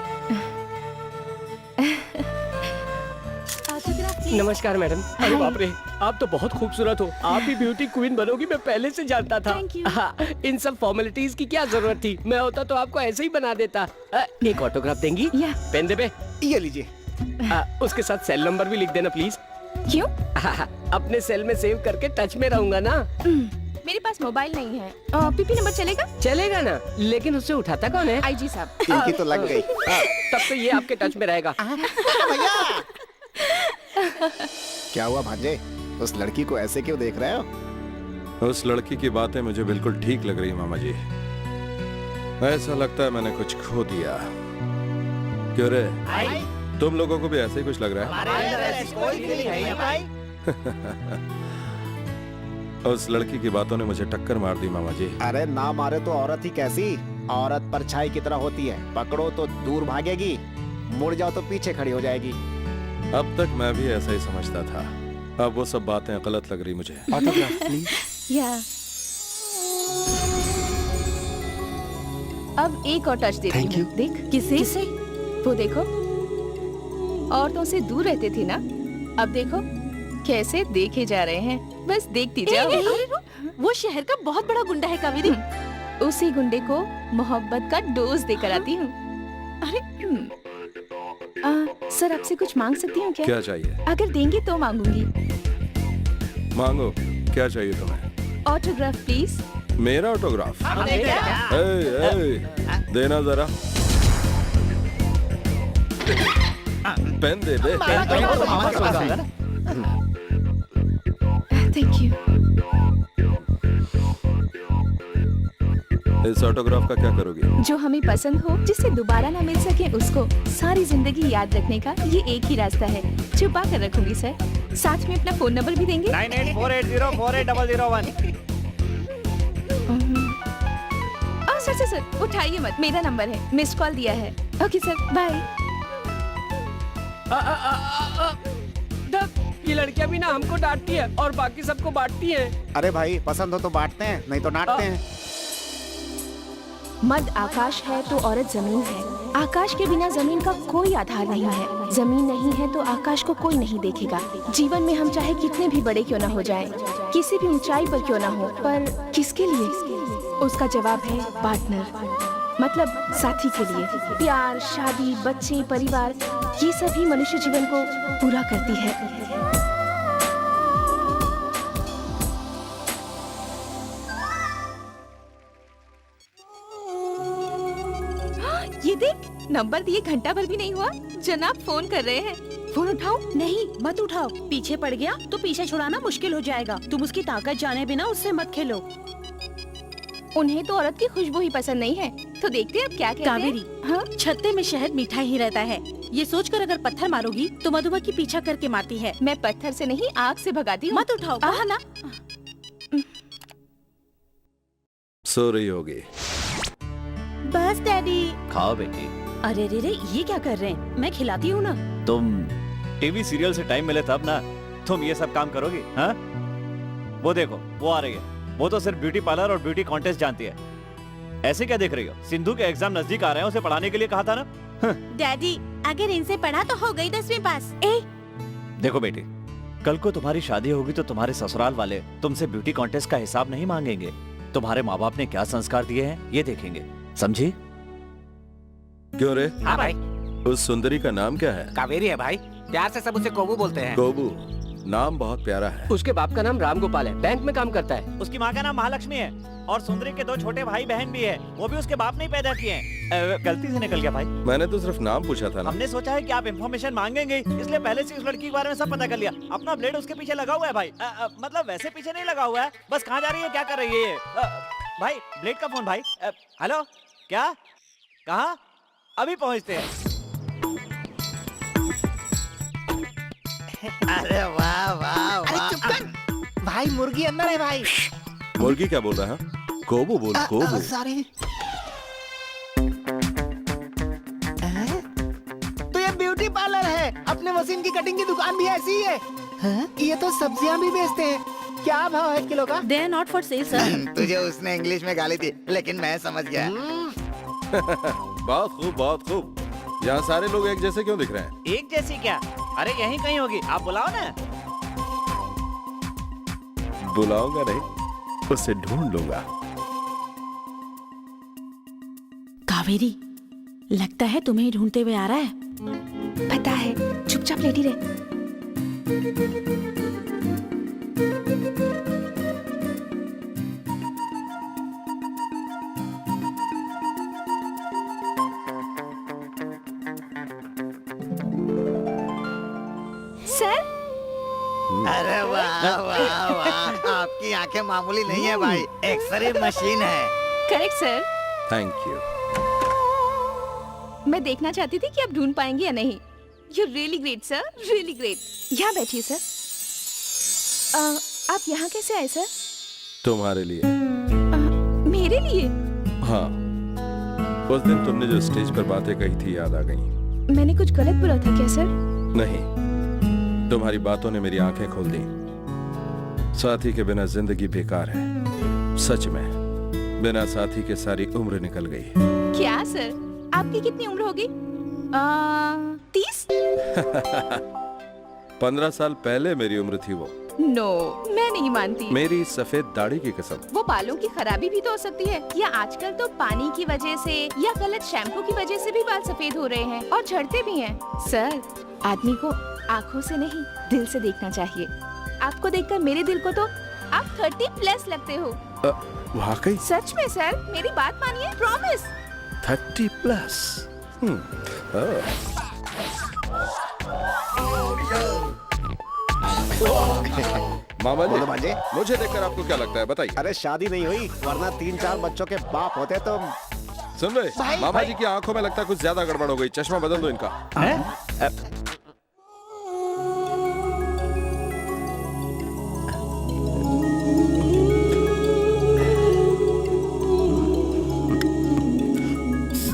नमस्कार मैडम। अरे बाप रे, आप तो बहुत खूबसूरत हो। आप भी ब्यूटी क्वीन बनोगी, मैं पहले से जानता था। हाँ, इन सब फॉर्मेलिटीज की क्या जरूरत थी? मैं होता तो आपको ऐसे ही बना देता। एक ऑटोग्राफ देंगी? पेन दे बे। ये लीजिए। उसके साथ सेल नंबर भी लिख देना प्लीज। क्यों? अपने सेल में सेव करके टच में रहूंगा ना। मेरे पास मोबाइल नहीं है। पीपी नंबर चलेगा? चलेगा ना, लेकिन उससे उठाता कौन है? आईजी साहब। इनकी तो लग गई। तब तो ये आपके टच में रहेगा। भैया। क्या हुआ भांजे? उस लड़की को ऐसे क्यों देख रहे हो? उस लड़की की बातें मुझे बिल्कुल ठीक लग रही मामा जी। ऐसा लगता है मैंने कुछ खो दिया। क्यों रे? तुम लोगों को भी ऐसे ही कुछ लग रहा है? उस लड़की की बातों ने मुझे टक्कर मार दी मामा जी। अरे ना मारे तो औरत ही कैसी? औरत परछाई की तरह होती है, पकड़ो तो दूर भागेगी, मुड़ जाओ तो पीछे खड़ी हो जाएगी। अब तक मैं भी ऐसा ही समझता था, अब वो सब बातें गलत लग रही मुझे। Autograph please. या अब एक और टच देती हूँ। देख। किसे? वो देखो, औरतों से दूर रहते थे ना, अब देखो कैसे देखे जा रहे हैं। बस देखती जाओ। वो शहर का बहुत बड़ा गुंडा है कावेरी। उसी गुंडे को मोहब्बत का डोज देकर आती हूँ। अरे सर, आपसे कुछ मांग सकती हूँ क्या? क्या चाहिए? अगर देंगे तो मांगूंगी। मांगो, क्या चाहिए तुम्हें? Autograph please. मेरा ऑटोग्राफ? देना जरा। पेन दे दे। Thank you. इस ऑटोग्राफ का क्या करोगी? जो हमें पसंद हो, जिससे दोबारा ना मिल सके उसको सारी जिंदगी याद रखने का ये एक ही रास्ता है। छुपा कर रखूंगी सर। साथ में अपना फोन नंबर भी देंगे? 9848048001। सर उठाइए मत, मेरा नंबर है, मिस्ड कॉल दिया है। Okay sir, bye. ये लड़कियां भी ना हमको डांटती है और बाकी सबको बांटती है। अरे भाई पसंद हो तो बांटते हैं, नहीं तो डांटते हैं। मर्द आकाश है तो औरत जमीन है। आकाश के बिना जमीन का कोई आधार नहीं है। जमीन नहीं है तो आकाश को कोई नहीं देखेगा। जीवन में हम चाहे कितने भी बड़े क्यों ना हो जाएं, किसी भी ऊंचाई पर क्यों ना हो, पर किसके लिए? उसका जवाब है पार्टनर, मतलब साथी के लिए। प्यार, शादी, बच्चे, परिवार, ये सभी मनुष्य जीवन को पूरा करती है। ये देख, नंबर दिए घंटा भर भी नहीं हुआ, जनाब फोन कर रहे हैं। फोन उठाओ? नहीं मत उठाओ, पीछे पड़ गया तो पीछे छुड़ाना मुश्किल हो जाएगा। तुम उसकी ताकत जाने बिना उससे मत खेलो। उन्हें तो औरत की खुशबू ही पसंद नहीं है, तो देखते हैं अब क्या कहते हैं। कावेरी, हाँ? छत्ते में शहद मीठा ही रहता है। ये सोचकर अगर पत्थर मारोगी तो मधुमक्खी पीछा करके मारती है। मैं पत्थर से नहीं, आग से भगाती हूँ। मत उठाओ, कहा ना। सो रही होगी। बस डैडी। खाओ बेटी। अरे रे रे, ये क्या कर रहे हैं? मैं खिलाती हूँ ना। तुम टीवी सीरियल से टाइम मिले तब ना तुम ये सब काम करोगी? हाँ, वो देखो वो आ रही है। वो तो सिर्फ ब्यूटी पार्लर और ब्यूटी कॉन्टेस्ट जानती है। ऐसे क्या देख रही हो? सिंधु के एग्जाम नजदीक आ रहे हैं, उसे पढ़ाने के लिए कहा था ना। डैडी, अगर इनसे पढ़ा तो हो गई 10वीं पास। देखो बेटी, कल को तुम्हारी शादी होगी तो तुम्हारे ससुराल वाले तुमसे ब्यूटी कॉन्टेस्ट का हिसाब नहीं मांगेंगे। तुम्हारे माँ बाप ने क्या संस्कार दिए हैं ये देखेंगे, समझी? क्यों रे? हाँ भाई। उस सुंदरी का नाम क्या है? कावेरी है भाई, प्यार से सब उसे कोबू बोलते हैं। कोबू, नाम बहुत प्यारा है। उसके बाप का नाम राम गोपाल है, बैंक में काम करता है। उसकी माँ का नाम महालक्ष्मी है और सुंदरी के 2 छोटे भाई बहन भी है, वो भी उसके बाप ने ही पैदा किए हैं। गलती से निकल गया भाई। मैंने तो सिर्फ नाम पूछा था ना। हमने सोचा है कि आप इंफॉर्मेशन मांगेंगे, इसलिए पहले से उस लड़की के बारे में सब पता कर लिया। अपना ब्लेड उसके पीछे लगा हुआ है भाई। मतलब वैसे पीछे नहीं लगा हुआ है, बस कहाँ जा रही है, क्या कर रही है ये? भाई ब्लेड का फोन भाई। हेलो, क्या? कहाँ? अभी पहुँचते हैं। अरे वाह वाह अरे वाह। चुप कर भाई, मुर्गी अंदर है भाई। मुर्गी क्या बोल रहा है? कोबू बोल, कोबू। सॉरी। तो ये ब्यूटी पार्लर है, अपने मशीन की कटिंग की दुकान भी ऐसी ही है। हाँ? ये तो सब्जियां भी बेचते हैं। क्या भाव है किलो का? They are not for sale, sir. तुझे उसने इंग्लिश में गाली थी, लेकिन मैं समझ गया। बहुत खूब, बहुत खूब। यहाँ सारे लोग एक जैसे क्यों दिख रहे हैं? एक जैसी क्या? अरे यहीं कहीं होगी, आप बुलाओ ना। बुलाऊंगा नहीं, उसे ढूंढ लूंगा। कावेरी, लगता है तुम्हें ही ढूंढते हुए आ रहा है। पता है, चुपचाप लेटी रहे। सर, अरे वाह वाह वाह, आपकी आंखें मामूली नहीं है भाई, एक्सरे मशीन है। Correct sir. Thank you. मैं देखना चाहती थी कि आप ढूंढ पाएंगे या नहीं। You really great sir, really great. यहाँ बैठिए सर। आप यहाँ कैसे आए सर? तुम्हारे लिए। मेरे लिए? हाँ, उस दिन तुमने जो स्टेज पर बातें कही थी याद आ गई। मैंने कुछ गलत बोला था क्या सर? नहीं, तुम्हारी बातों ने मेरी आंखें खोल दी। साथी के बिना जिंदगी बेकार है। सच में, बिना साथी के सारी उम्र निकल गई। क्या सर, आपकी कितनी उम्र होगी? 30? 15 साल पहले मेरी उम्र थी वो। नो, मैं नहीं मानती। मेरी सफेद दाढ़ी की कसम। वो बालों की खराबी भी तो हो सकती है, या आजकल तो पानी की वजह से या गलत शैम्पू की वजह से भी बाल सफेद हो रहे हैं और झड़ते भी हैं। सर, आदमी को आँखों से नहीं दिल से देखना चाहिए। आपको देखकर मेरे दिल को तो आप 30+ लगते हो। वाकई? सच में सर, मेरी बात मानिए, प्रॉमिस। 30+। मामा जी, मुझे देखकर आपको क्या लगता है बताइए? अरे शादी नहीं हुई, वरना 3-4 बच्चों के बाप होते तो। सुन रहे? मामा जी की आंखों में लगता है कुछ ज्यादा गड़बड़ हो गई। चश्मा बदल दो इनका।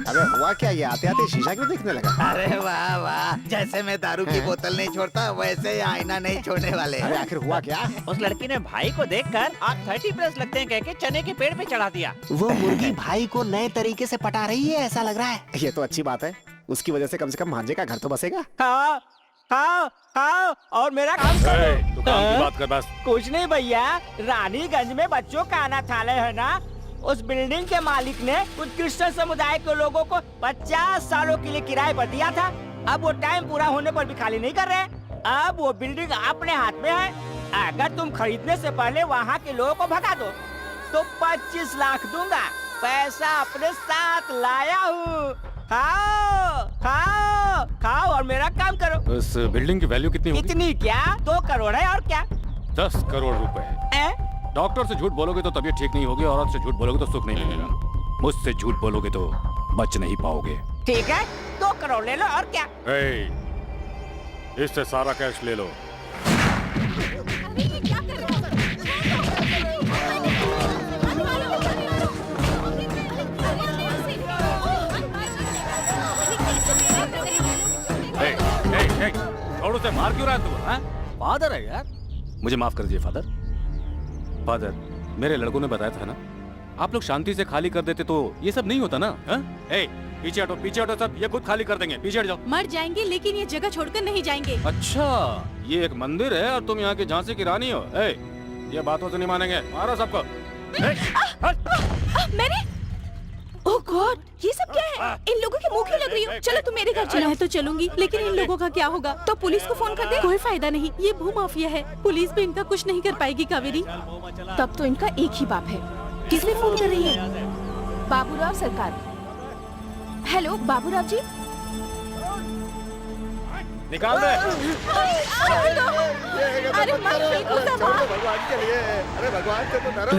अबे हुआ क्या ये आते आते शीशा क्यों देखने लगा? अरे वाह वाह, जैसे मैं दारू की बोतल नहीं छोड़ता वैसे ही आईना नहीं छोड़ने वाले। अरे आखिर हुआ क्या? उस लड़की ने भाई को देखकर आप 30+ लगते हैं कह के चने के पेड़ पे चढ़ा दिया। वो मुर्गी भाई को नए तरीके से पटा रही है, ऐसा लग रहा है। ये तो अच्छी बात है, उसकी वजह से कम भांजे का घर तो बसेगा। हाँ हाँ हाँ, और मेरा काम करो। तू काम की बात कर बस। कुछ नहीं भैया, रानीगंज में बच्चों का अनाथालय है ना, उस बिल्डिंग के मालिक ने कुछ क्रिश्चियन समुदाय के लोगों को 50 सालों के लिए किराए पर दिया था। अब वो टाइम पूरा होने पर भी खाली नहीं कर रहे। अब वो बिल्डिंग अपने हाथ में है। अगर तुम खरीदने से पहले वहाँ के लोगों को भगा दो तो 25 लाख दूंगा। पैसा अपने साथ लाया हूँ। खाओ खाओ खाओ और मेरा काम करो। इस बिल्डिंग की वैल्यू कितनी होगी? इतनी क्या, 2 करोड़ है और क्या। 10 करोड़ रुपए। डॉक्टर से झूठ बोलोगे तो तबीयत ठीक नहीं होगी, औरत से झूठ बोलोगे तो सुख नहीं मिलेगा। मुझसे झूठ बोलोगे तो बच नहीं पाओगे। ठीक है, 2 करोड़ ले लो और क्या। इससे सारा कैश ले लो। और उसे मार क्यों रहा है तू? फादर है यार। मुझे माफ कर दीजिए फादर। फादर, मेरे लड़कों ने बताया था ना, आप लोग शांति से खाली कर देते तो ये सब नहीं होता ना। पीछे हटो सब, ये खुद खाली कर देंगे। पीछे हट जाओ। मर जाएंगे लेकिन ये जगह छोड़कर नहीं जाएंगे। अच्छा, ये एक मंदिर है और तुम यहाँ की झांसी की रानी हो। ये बातों से नहीं मानेंगे, मारो सबको। मैंने ओह गॉड, ये सब क्या है? इन लोगों की मुंह क्यों लग रही हो? चलो तुम मेरे घर चलो। मैं तो चलूंगी लेकिन इन लोगों का क्या होगा? तो पुलिस को फोन कर दे। कोई फायदा नहीं, ये भूमाफिया है। पुलिस भी इनका कुछ नहीं कर पाएगी कावेरी। तब तो इनका एक ही बाप है। किसने फोन कर रही है? बाबूराव सरकार। हेलो बाबूराव जी। निकाल दे। अरे मत फेंको सामान। भगवान के लिए, अरे भगवान से तो डरो।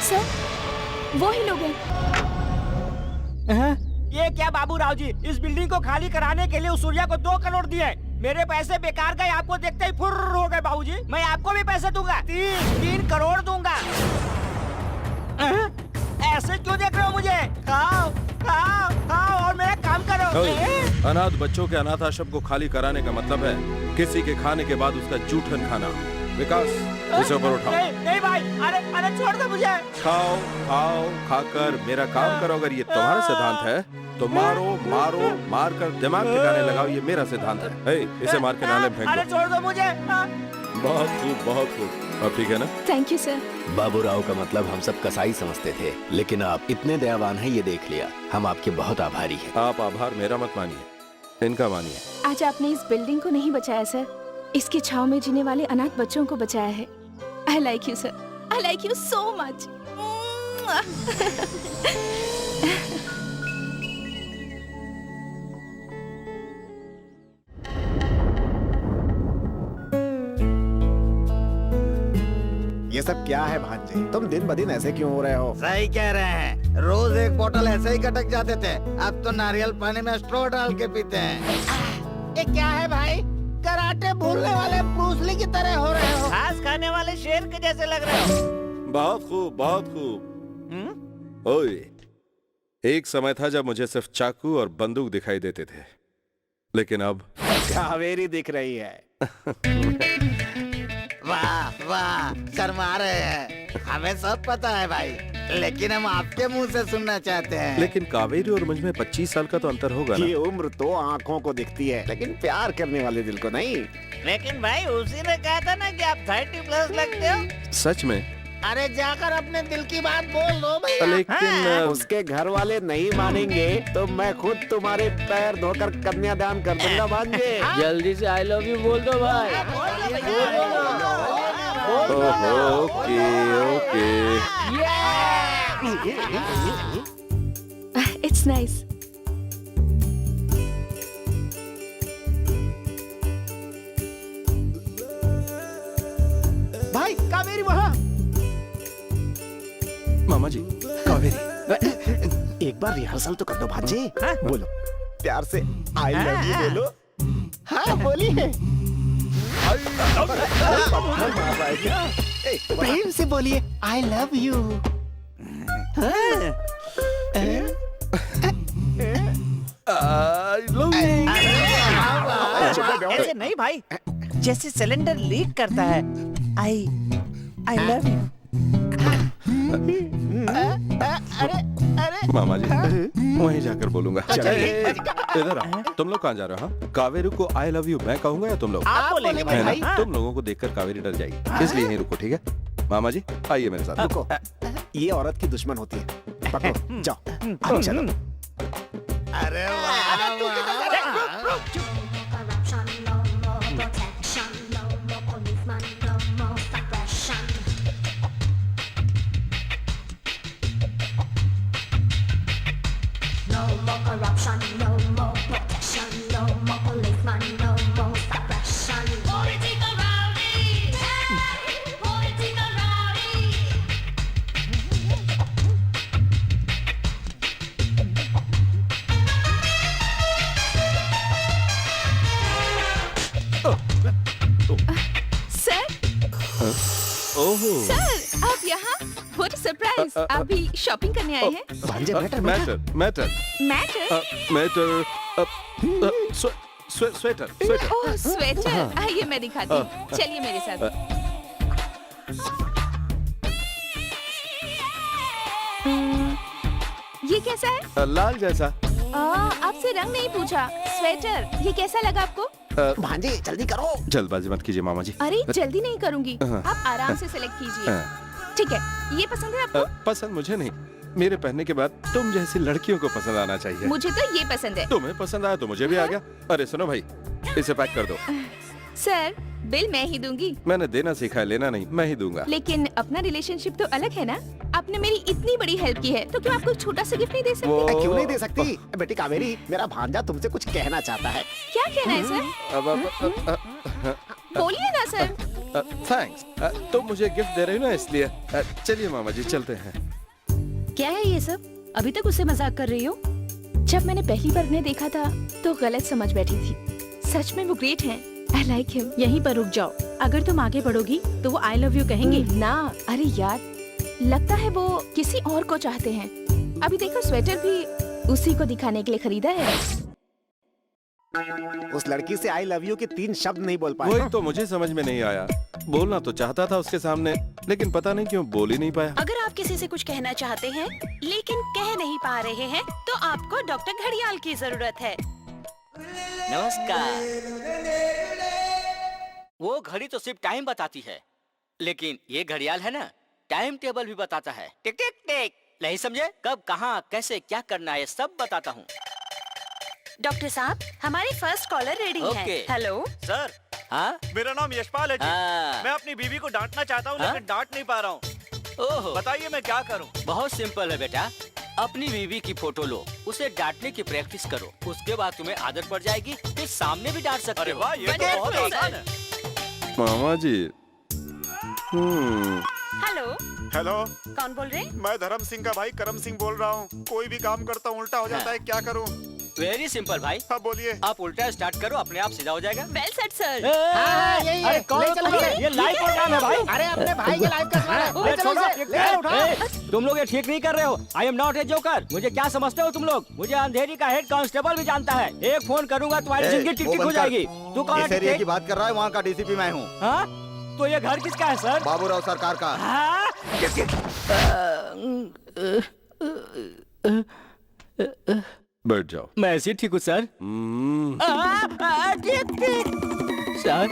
सर, वो ही लोग हैं। ये क्या बाबूराव जी, इस बिल्डिंग को खाली कराने के लिए उस सूर्या को 2 करोड़ दिए। मेरे पैसे बेकार गए, आपको देखते ही फुर्र हो गए बाबूजी। मैं आपको भी पैसे दूंगा, 3 करोड़ दूंगा। ऐसे क्यों देख रहे हो मुझे? खाओ खाओ खाओ और मेरा काम करो। अनाथ बच्चों के अनाथ आश्रम को खाली कराने का मतलब है किसी के खाने के बाद उसका जूठन खाना। विकास, इसे ऊपर उठाओ। नहीं भाई, अरे छोड़ दो मुझे। खाओ खाओ, खाकर मेरा काम करो। अगर ये तुम्हारा सिद्धांत है तो मारो मारो, मार कर दिमाग ठिकाने लगाओ। ये मेरा सिद्धांत है। इसे मार के नाले में फेंक अरे दो। छोड़ दो मुझे। बहुत खूब, बहुत खूब। अब ठीक है ना? Thank you sir. बाबूराव का मतलब हम सब कसाई समझते थे, लेकिन आप इतने दयावान हैं ये देख लिया। हम आपके बहुत आभारी हैं। आप आभार मेरा मत मानिए, इनका मानिए। आज आपने इस बिल्डिंग को नहीं बचाया सर, इसकी छांव में जीने वाले अनाथ बच्चों को बचाया है। I like you sir, I like you so much. ये सब क्या है भांजे? तुम दिन ब दिन ऐसे क्यों हो रहे हो? सही कह रहे हैं, रोज एक बोतल ऐसे ही गटक जाते थे, अब तो नारियल पानी में स्ट्रॉ डाल के पीते हैं। ये क्या है भाई? कराटे भूलने वाले ब्रूस ली की तरह हो रहे हो। घास खाने वाले शेर के जैसे लग रहे हो। बहुत खूब, बहुत खूब। ओए, एक समय था जब मुझे सिर्फ चाकू और बंदूक दिखाई देते थे, लेकिन अब कावेरी दिख रही है। वाह वाह, शर्मा रहे हैं। हमें सब पता है भाई, लेकिन हम आपके मुंह से सुनना चाहते हैं। लेकिन कावेरी और मुझ में 25 साल का तो अंतर होगा ना? ये उम्र तो आंखों को दिखती है, लेकिन प्यार करने वाले दिल को नहीं। लेकिन भाई उसी ने कहा था ना कि आप 30+ लगते हो। सच में? अरे जाकर अपने दिल की बात बोल दो भैया। लेकिन उसके घर वाले नहीं मानेंगे तो मैं खुद तुम्हारे पैर धोकर कन्यादान कर दूंगा भांजे। जल्दी से आई लव यू बोल दो भाई। Okay okay. It's nice. भाई कावेरी वहाँ। मामा जी, कावेरी। एक बार रिहर्सल तो कर दो भांजे। बोलो प्यार से आई लव यू बोलो। हाँ बोलिए। प्रेम से बोलिए आई लव यू। ऐसे नहीं भाई, जैसे सिलेंडर लीक करता है। I love you. मामा जी वहीं जाकर बोलूंगा। इधर आओ। तुम लोग कहाँ जा रहे हो? हाँ? कावेरी को आई लव यू मैं कहूंगा या तुम लोग? आप बोलेंगे है भाई। ना? तुम लोगों को देखकर कावेरी डर जाएगी, इसलिए यहीं रुको, ठीक है? मामा जी आइए मेरे साथ। रुको, ये औरत की दुश्मन होती है। पकड़ो, जाओ, अब चलो। अरे ओहो सर आप यहाँ? What surprise! आप भी शॉपिंग करने आए हैं? भांजे मैटर मैटर? स्वेटर ओह स्वेटर, आइए मैं दिखाती हूँ। चलिए मेरे साथ। ये कैसा है? लाल जैसा। आपसे रंग नहीं पूछा, स्वेटर ये कैसा लगा आपको? भांजे जल्दी करो। जल्दबाजी मत कीजिए मामा जी। अरे जल्दी नहीं करूँगी, आप आराम से सिलेक्ट कीजिए। ठीक है, ये पसंद है आपको? पसंद मुझे नहीं, मेरे पहनने के बाद तुम जैसी लड़कियों को पसंद आना चाहिए। मुझे तो ये पसंद है। तुम्हें पसंद आया तो मुझे भी आ गया। अरे सुनो भाई, इसे पैक कर दो। सर बिल मैं ही दूंगी। मैंने देना सीखा है, लेना नहीं। मैं ही दूंगा। लेकिन अपना रिलेशनशिप तो अलग है ना। आपने मेरी इतनी बड़ी हेल्प की है तो क्यों आपको छोटा सा गिफ्ट नहीं दे सकती? क्यों नहीं दे सकती? बेटी कावेरी, मेरा भांजा तुमसे कुछ कहना चाहता है। क्या कहना है सर? बोलिए ना सर। थैंक्स, तुम मुझे गिफ्ट दे रही हो ना, इसलिए। चलिए मामा जी चलते हैं। क्या है ये सब? अभी तक उससे मजाक कर रही हो? जब मैंने पहली बार उन्हें देखा था तो गलत समझ बैठी थी। सच में वो ग्रेट हैं। I like him. यहीं पर रुक जाओ, अगर तुम आगे बढ़ोगी तो वो आई लव यू कहेंगे ना। अरे यार, लगता है वो किसी और को चाहते हैं। अभी देखो स्वेटर भी उसी को दिखाने के लिए खरीदा है। उस लड़की से आई लव यू के 3 शब्द नहीं बोल पाए। वही तो मुझे समझ में नहीं आया। बोलना तो चाहता था उसके सामने, लेकिन पता नहीं क्यों बोल ही नहीं पाया। अगर आप किसी से कुछ कहना चाहते हैं लेकिन कह नहीं पा रहे हैं तो आपको डॉक्टर घड़ियाल की जरूरत है। नमस्कार। वो घड़ी तो सिर्फ टाइम बताती है, लेकिन ये घड़ियाल है ना, टाइम टेबल भी बताता है। टिक टिक टिक। नहीं समझे? कब कहाँ कैसे क्या करना है सब बताता हूँ। डॉक्टर साहब, हमारी फर्स्ट कॉलर रेडी है। Hello sir. हाँ, मेरा नाम यशपाल है जी। हाँ। मैं अपनी बीवी को डांटना चाहता हूँ लेकिन डांट नहीं पा रहा हूँ। ओहो, बताइए मैं क्या करूँ? बहुत सिंपल है बेटा। अपनी बीवी की फोटो लो, उसे डांटने की प्रैक्टिस करो, उसके बाद तुम्हें आदत पड़ जाएगी, फिर सामने भी डांट सकते हो। अरे वाह, ये तो बहुत आसान है। मामा जी। हेलो। हेलो, कौन बोल रहे? मैं धर्म सिंह का भाई करम सिंह बोल रहा हूँ। कोई भी काम करता हूँ उल्टा हो जाता है, क्या करूँ? वेरी सिंपल भाई। हाँ बोलिए। आप उल्टा स्टार्ट करो, अपने आप सीधा हो जाएगा। Well set sir. अरे कौन हो तुम लोग? ये लाइव प्रोग्राम है भाई। अरे अपने भाई के लाइव का अरे छोड़ो, तुम लोग ये ठीक नहीं कर रहे हो। I am not a joker. मुझे क्या समझते हो तुम लोग? मुझे अंधेरी का हेड कांस्टेबल भी जानता है। एक फोन करूंगा तुम्हारी जिंदगी टिक टिक हो जाएगी। तू कौन है? एरिया की बात कर रहा है, वहाँ का डीसीपी मैं हूँ। हाँ? तो ये घर किसका है सर? बाबूराव सरकार का। बैठ जाओ। मैं ऐसे ठीक हूँ सर। सर,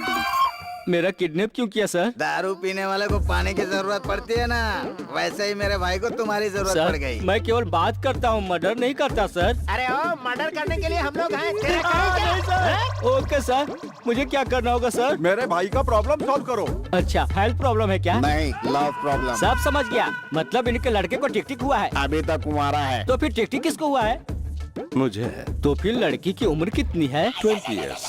मेरा किडनैप क्यों किया सर? दारू पीने वाले को पानी की जरूरत पड़ती है ना, वैसे ही मेरे भाई को तुम्हारी जरूरत सर, पड़ गई। मैं केवल बात करता हूँ, मर्डर नहीं करता सर। अरे ओ, मर्डर करने के लिए हम लोग हैं। तेरा काम क्या? ओके सर, मुझे क्या करना होगा सर? मेरे भाई का प्रॉब्लम सॉल्व करो। अच्छा, हेल्थ प्रॉब्लम है क्या? नहीं, लव प्रॉब्लम। सब समझ गया। मतलब इनके लड़के को टिक टिक हुआ है। अभी तक कुंवारा है। तो फिर टिक टिक किसको हुआ है? मुझे है। तो फिर लड़की की उम्र कितनी है? 20 years।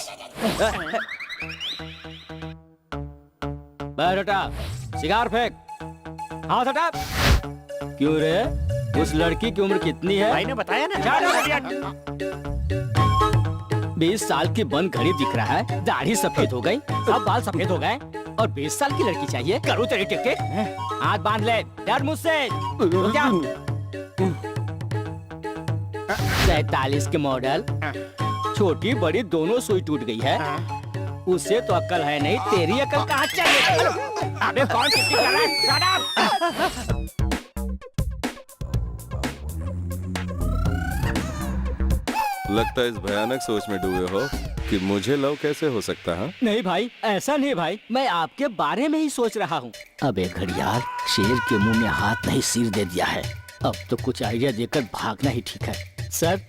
बैठ हटा, सिगार फेंक, हाथ हटा। क्यों रे, उस लड़की की उम्र कितनी है? भाई ने बताया ना। 20 साल की बंद घड़ी दिख रहा है, दाढ़ी सफेद हो गई, सब बाल सफेद हो गए, और 20 साल की लड़की चाहिए? करूँ तेरी टिक टिक? हाथ बांध ले, डर मुझसे। रुक जा। 47 के मॉडल, छोटी बड़ी दोनों सुई टूट गई है। उसे तो अक्ल है नहीं, तेरी अक्ल कहाँ चली? अबे कौन टिक टिक कर रहा है? Shut up! लगता है इस भयानक सोच में डूबे हो कि मुझे लव कैसे हो सकता है। नहीं भाई, ऐसा नहीं भाई, मैं आपके बारे में ही सोच रहा हूँ। अबे घड़ियाल, शेर के मुंह में हाथ नहीं सिर दे दिया है। अब तो कुछ आइडिया देकर भागना ही ठीक है। सर,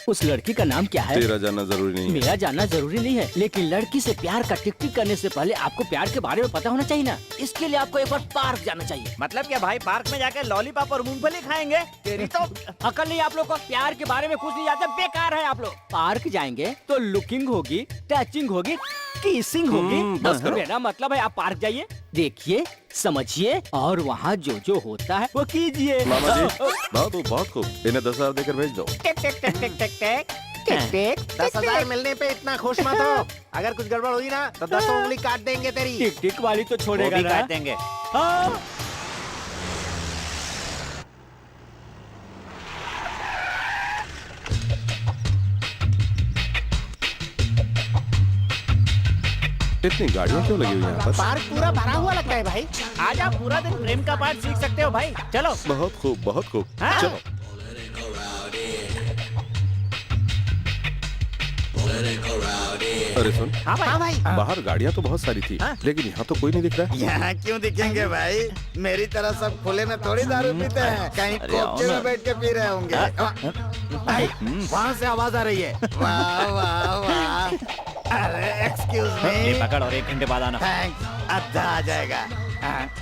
उस लड़की का नाम क्या है? तेरा जानना जरूरी नहीं है। मेरा जानना जरूरी नहीं है, लेकिन लड़की से प्यार का टिक टिक करने से पहले आपको प्यार के बारे में पता होना चाहिए ना। इसके लिए आपको एक बार पार्क जाना चाहिए। मतलब क्या भाई, पार्क में जाकर लॉलीपॉप और मूंगफली खाएंगे? तेरी तो अकल नहीं आप लोग को, प्यार के बारे में कुछ नहीं जानते, बेकार है आप लोग। पार्क जाएंगे तो लुकिंग होगी, टचिंग होगी, किसिंग होगी। बस करो। मेरा मतलब है आप पार्क जाइए, देखिए, समझिए और वहाँ जो जो होता है वो कीजिए। मामा जी, बहुत खूब। इन्हें 10,000 देकर भेज दो। टिक टिक टिक टिक टिक टिक टिक टिक। 10,000 मिलने पे इतना खुश मत हो। अगर कुछ गड़बड़ हुई ना तो 10 उंगली काट देंगे तेरी। टिक टिक वाली तो छोड़ेगा वो भी ना। काट देंगे। हाँ। इतनी गाड़ियाँ क्यों लगी हुई हैं यहाँ पर? पार्क पूरा भरा हुआ लगता है भाई। आज आप पूरा दिन प्रेम का पाठ सीख सकते हो भाई। चलो। बहुत खूब, बहुत खूब। हाँ? चलो। अरे सुन, हाँ भाई। बाहर गाड़ियाँ तो बहुत सारी थी, लेकिन यहाँ तो कोई नहीं दिख रहा है। यहाँ क्यों दिखेंगे भाई? मेरी तरह सब खुले में थोड़ी दारू पीते हैं, कहीं कोपचे में बैठ के पी रहे होंगे। भाई, वहाँ से आवाज आ रही है। वाह वाह वाह। अरे एक्सक्यूज ये मी। पकड़ और 1 घंटे बाद आना। थैंक्स, आधा आ जाएगा।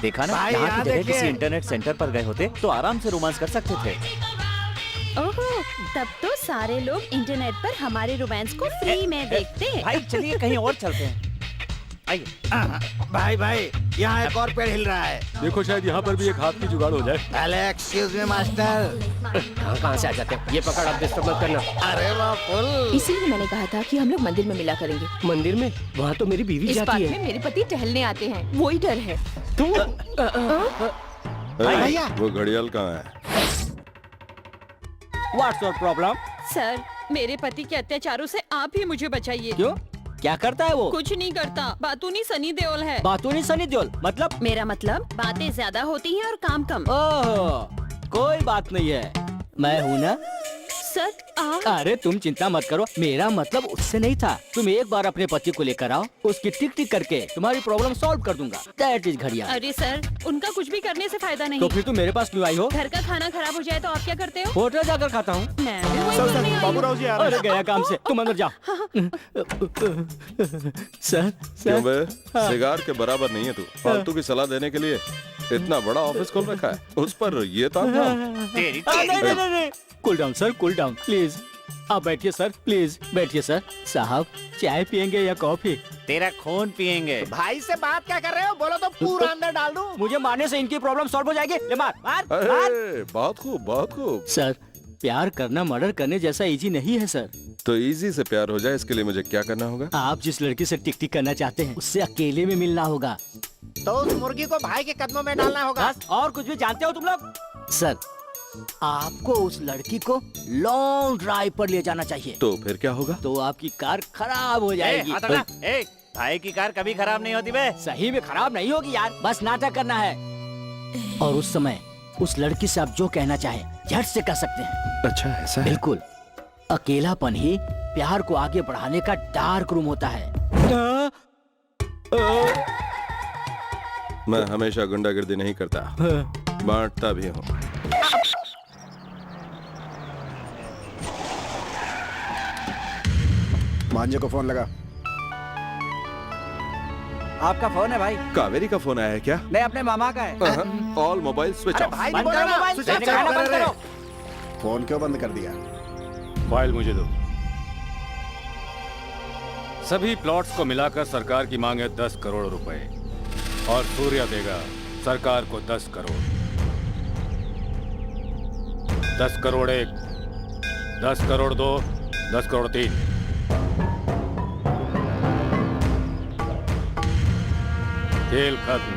देखा ना, भाई, यहाँ यहाँ की जगह देखिए। किसी इंटरनेट सेंटर पर गए होते तो आराम से रोमांस कर सकते थे। ओहो, तब तो सारे लोग इंटरनेट पर हमारे रोमांस को फ्री में देखते हैं। भाई चलिए कहीं और चलते हैं। आइए। भाई भाई, यहाँ एक और पेड़ हिल रहा है। देखो, शायद यहाँ पर भी एक हाथ की जुगाड़ हो जाए। पहले एक्सक्यूज मी मास्टर। कहाँ से आ जाते हैं? ये पकड़, आप डिस्टर्ब मत करना। अरे वाह फुल। इसीलिए मैंने कहा था कि हम लोग मंदिर में मिला करेंगे। मंदिर में? वहाँ तो मेरी बीवी इस जाती पार्क है। में मेरे पति टहलने आते हैं, वो ही डर है। भैया, वो घड़ियाल कहाँ है? What's your problem? सर, मेरे पति के अत्याचारों से आप ही मुझे बचाइए। क्यों? क्या करता है वो? कुछ नहीं करता, बातूनी सनी देओल है। बातूनी सनी देओल मतलब? मेरा मतलब बातें ज्यादा होती हैं और काम कम। ओह, कोई बात नहीं है, मैं हूँ ना। सर, अरे तुम चिंता मत करो, मेरा मतलब उससे नहीं था। तुम एक बार अपने पति को लेकर आओ, उसकी टिक टिक करके तुम्हारी प्रॉब्लम सॉल्व कर दूंगा। दैट इज घड़ियाल। अरे सर, उनका कुछ भी करने से फायदा नहीं। तो फिर तुम मेरे पास क्यों आई हो? घर का खाना खराब हो जाए तो आप क्या करते हो? होटल जाकर खाता हूँ। मैं भी वही करने आई हूँ। बाबूराव जी आ रहे हैं। अरे गया काम से, तुम अंदर जाओ। सर, क्यों बे? सिगार के बराबर नहीं है तू। फालतू की सलाह देने के लिए इतना बड़ा ऑफिस खोल रखा है, उस पर ये ताम झाम। नहीं, cool down sir, cool down please. आप बैठिए सर, प्लीज बैठिए सर। साहब, चाय पियेंगे या कॉफी? तेरा खून पियेंगे। भाई से बात क्या कर रहे हो? बोलो तो पूरा अंदर डाल दूं। मुझे मारने से इनकी प्रॉब्लम सॉल्व हो जाएगी। ले मार, मार, मार। अरे बहुत खूब, बहुत खूब। सर, प्यार करना मर्डर करने जैसा इजी नहीं है सर। तो इजी से प्यार हो जाए, इसके लिए मुझे क्या करना होगा? आप जिस लड़की से टिक टिक करना चाहते हैं, उससे अकेले में मिलना होगा। तो उस मुर्गी को भाई के कदमों में डालना होगा। बस, और कुछ भी जानते हो तुम लोग? सर, आपको उस लड़की को लॉन्ग ड्राइव पर ले जाना चाहिए। तो फिर क्या होगा? तो आपकी कार खराब हो जाएगी। भाई की कार कभी खराब नहीं होती बे। सही में खराब नहीं होगी यार, बस नाटक करना है। और उस समय उस लड़की से आप जो कहना चाहे झट से कह सकते हैं। अच्छा, ऐसा है? बिल्कुल। अकेलापन ही प्यार को आगे बढ़ाने का डार्क रूम होता है। मैं हमेशा गुंडागर्दी नहीं करता, बांटता भी हूँ। मांझे को फोन लगा। आपका फोन है भाई? कावेरी का फोन आया है क्या? नहीं, अपने मामा का है। All mobile switch off. भाई बंद करो मोबाइल, बंद करो। फोन क्यों बंद कर दिया? फाइल मुझे दो। सभी प्लॉट्स को मिलाकर सरकार की मांग है 10 करोड़ रुपए और सूर्या देगा सरकार को 10 करोड़। 10 करोड़ 1, 10 करोड़ 2, 10 करोड़ 3। खेल खत्म।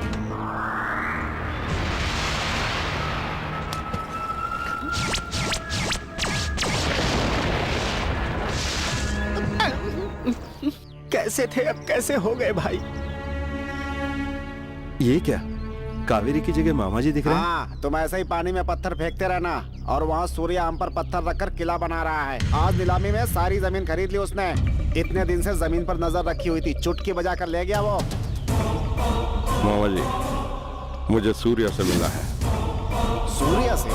कैसे थे अब कैसे हो गए भाई? ये क्या, कावेरी की जगह मामा जी दिख रहे हैं? हाँ, तुम ऐसे ही पानी में पत्थर फेंकते रहना। और वहाँ सूर्य हम पर पत्थर रखकर किला बना रहा है। आज नीलामी में सारी जमीन खरीद ली उसने। इतने दिन से जमीन पर नजर रखी हुई थी, चुटकी बजा कर ले गया वो। मामा जी, मुझे सूर्य से मिलना है। सूर्य से?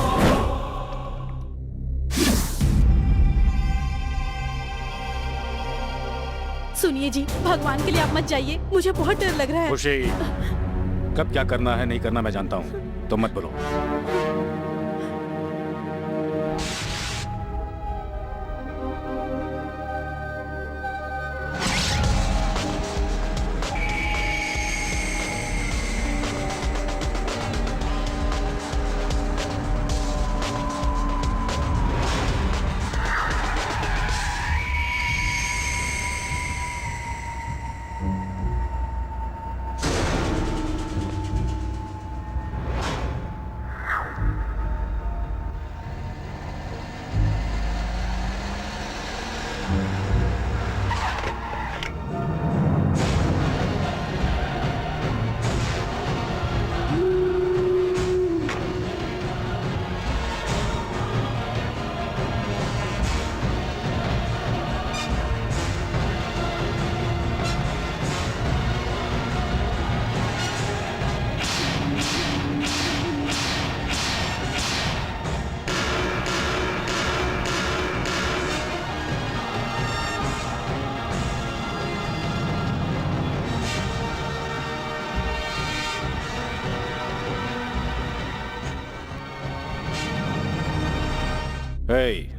सुनिए जी, भगवान के लिए आप मत जाइए, मुझे बहुत डर लग रहा है। खुशी, कब क्या करना है नहीं करना मैं जानता हूँ, तो मत बोलो।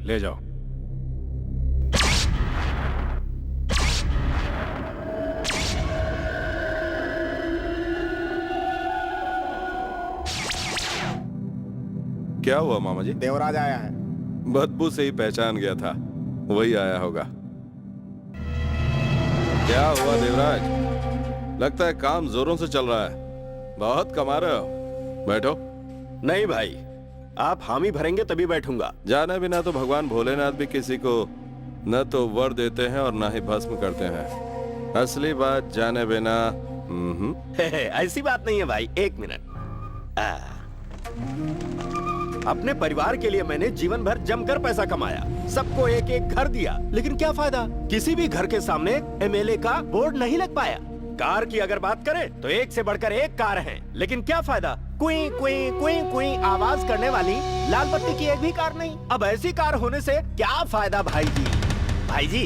ले जाओ। क्या हुआ मामा जी? देवराज आया है। बदबू से ही पहचान गया था, वही आया होगा। क्या हुआ देवराज? लगता है काम जोरों से चल रहा है, बहुत कमा रहे हो। बैठो। नहीं भाई, आप हामी भरेंगे तभी बैठूंगा। जाने बिना तो भगवान भोलेनाथ भी किसी को न तो वर देते हैं और न ही भस्म करते हैं। असली बात जाने बिना। ऐसी बात नहीं है भाई, एक मिनट। अपने परिवार के लिए मैंने जीवन भर जमकर पैसा कमाया, सबको एक एक घर दिया, लेकिन क्या फायदा? किसी भी घर के सामने एमएलए का बोर्ड नहीं लग पाया। कार की अगर बात करें तो एक से बढ़कर एक कार है, लेकिन क्या फायदा? कुई कुई कुई कुई आवाज करने वाली लाल बत्ती की एक भी कार नहीं। अब ऐसी कार होने से क्या फायदा भाई जी? भाई जी,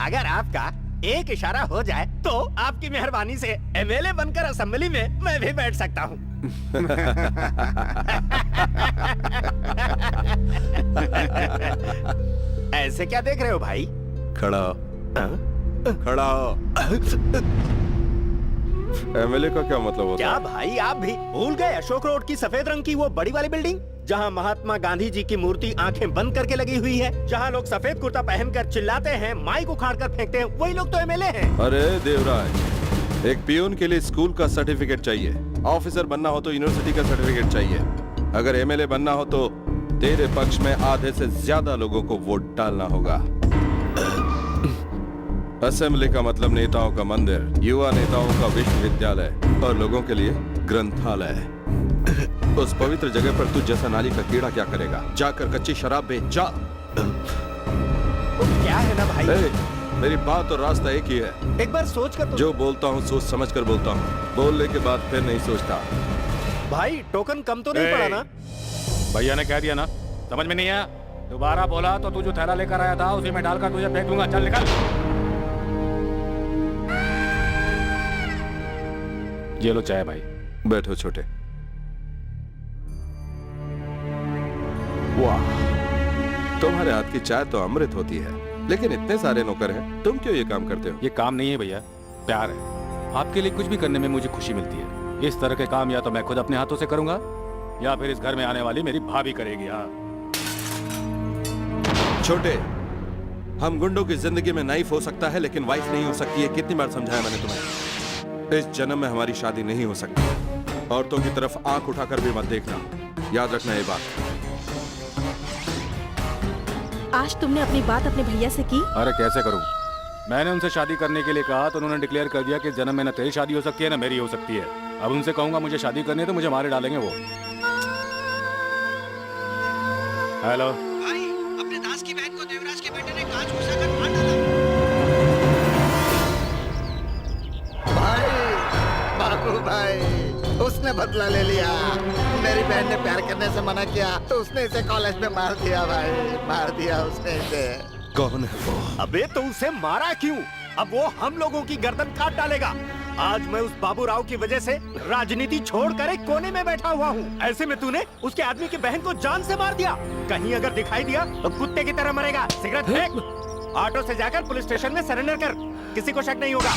अगर आपका एक इशारा हो जाए तो आपकी मेहरबानी से एमएलए बनकर असेंबली में मैं भी बैठ सकता हूँ। ऐसे क्या देख रहे हो भाई? खड़ा हो। खड़ा हो। एमएलए का क्या मतलब होता क्या है? भाई आप भी भूल गए अशोक रोड की सफेद रंग की वो बड़ी वाली बिल्डिंग, जहां महात्मा गांधी जी की मूर्ति आंखें बंद करके लगी हुई है, जहां लोग सफेद कुर्ता पहनकर चिल्लाते हैं, माइक उखाड़ कर फेंकते हैं, वही लोग तो एमएलए हैं। अरे देवराज, एक पियून के लिए स्कूल का सर्टिफिकेट चाहिए, ऑफिसर बनना हो तो यूनिवर्सिटी का सर्टिफिकेट चाहिए, अगर एमएलए बनना हो तो तेरे पक्ष में आधे से ज्यादा लोगों को वोट डालना होगा। असेंबली का मतलब नेताओं का मंदिर, युवा नेताओं का विश्वविद्यालय और लोगों के लिए ग्रंथालय। उस पवित्र जगह पर तू जैसा नाली का कीड़ा क्या करेगा? जाकर कच्ची शराब बेच जा। क्या है ना भाई? मेरी बात और रास्ता एक ही है। एक बार सोच कर जो बोलता हूँ सोच समझ कर बोलता हूँ, बोलने के बाद फिर नहीं सोचता। भाई टोकन कम तो नहीं पड़ा ना? भैया ने कह दिया ना, समझ में नहीं आया? दोबारा बोला तो तू जो थैला लेकर आया था उसी में डालकर तुझे फेंक दूंगा। चल निकल। ये लो चाय भाई। बैठो छोटे। वाह, तुम्हारे हाथ की चाय तो अमृत होती है, लेकिन इतने सारे नौकर हैं, तुम क्यों ये काम करते हो? ये काम नहीं है भैया, प्यार है। आपके लिए कुछ भी करने में मुझे खुशी मिलती है। इस तरह के काम या तो मैं खुद अपने हाथों से करूंगा या फिर इस घर में आने वाली मेरी भाभी करेगी। हाँ छोटे, हम गुंडों की जिंदगी में नाइफ हो सकता है लेकिन वाइफ नहीं हो सकती है। कितनी बार समझाया मैंने तुम्हें? इस जन्म में हमारी शादी नहीं हो सकती। औरतों की तरफ आंख उठाकर भी मत देखना, याद रखना ये बात। आज तुमने अपनी बात अपने भैया से की? अरे कैसे करूं? मैंने उनसे शादी करने के लिए कहा तो उन्होंने डिक्लेयर कर दिया कि जन्म में ना तेरी शादी हो सकती है ना मेरी हो सकती है। अब उनसे कहूंगा मुझे शादी करनी है तो मुझे मारे डालेंगे वो। हेलो भाई, अपने दास की बहन को देवराज के बेटे ने कांच घुसाकर मार डाला। भाई, बाबू भाई, उसने बदला ले लिया। मेरी बहन ने प्यार करने से मना किया तो उसने इसे कॉलेज में मार दिया भाई, मार दिया उसने इसे। कौन है वो? अबे तो उसे मारा क्यों? अब वो हम लोगों की गर्दन काट डालेगा। आज मैं उस बाबू राव की वजह से राजनीति छोड़कर एक कोने में बैठा हुआ हूँ। ऐसे में तूने उसके आदमी की बहन को जान से मार दिया। कहीं अगर दिखाई दिया तो कुत्ते की तरह मरेगा। सिगरेट फेंक, ऑटो से जाकर पुलिस स्टेशन में सरेंडर कर, किसी को शक नहीं होगा।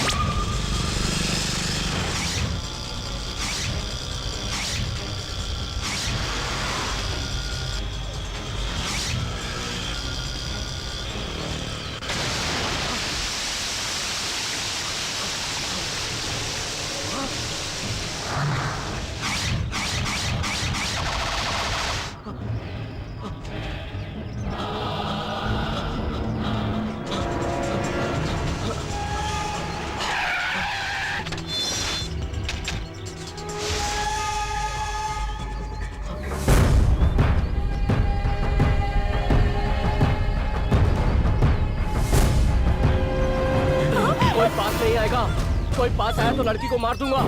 कोई पास आया तो लड़की को मार दूंगा।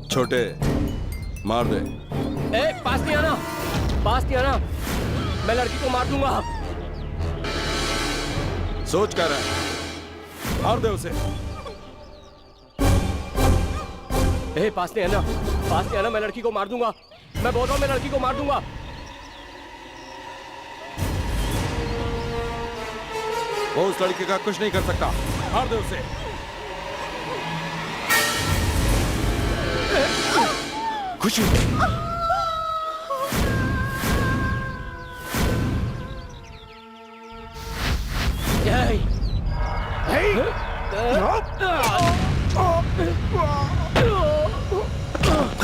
छोटे, मार दे। पास नहीं आना, पास नहीं आना, मैं लड़की को मार दूंगा। सोच कर रहा है, मार दे उसे। पास नहीं आना, पास नहीं आना, मैं लड़की को मार दूंगा। मैं बोल रहा हूँ मैं लड़की को मार दूंगा। वो उस लड़के का कुछ नहीं कर सकता, मार दे उसे। खुशी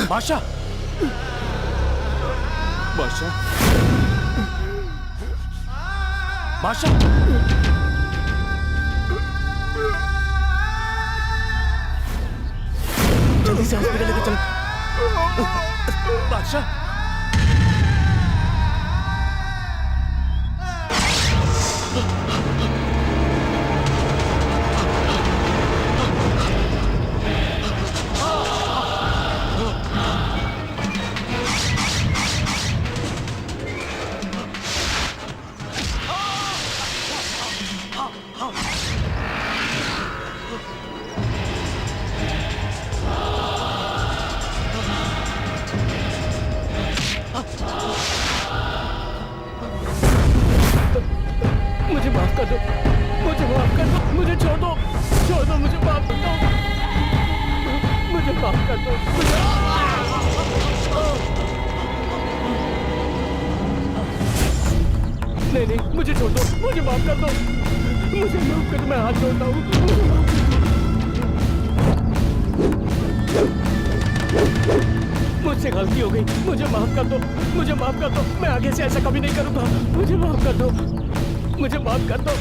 बादशाह, बादशाह, बादशाह, जल्दी से हॉस्पिटल लेके चलो। बादशाह, मुझे माफ कर दो, मुझे माफ कर दो, मुझे छोड़ दो, छोड़ दो, मुझे माफ कर दो, मुझे माफ कर दो, नहीं नहीं, मुझे छोड़ दो, मुझे माफ कर दो, मुझे माफ कर दो, मैं हाथ जोड़ता हूँ, मुझसे गलती हो गई, मुझे माफ कर दो, मुझे माफ कर दो, मैं आगे से ऐसा कभी नहीं करूँगा, मुझे माफ कर दो, मुझे माफ कर दो,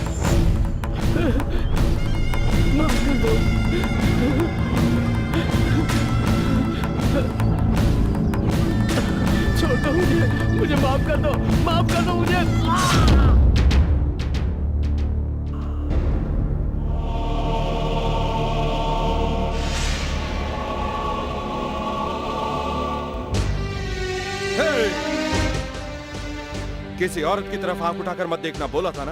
माफ कर दो, छोड़ दो मुझे माफ कर दो, माफ कर दो मुझे। किसी औरत की तरफ आंख उठाकर मत देखना बोला था ना,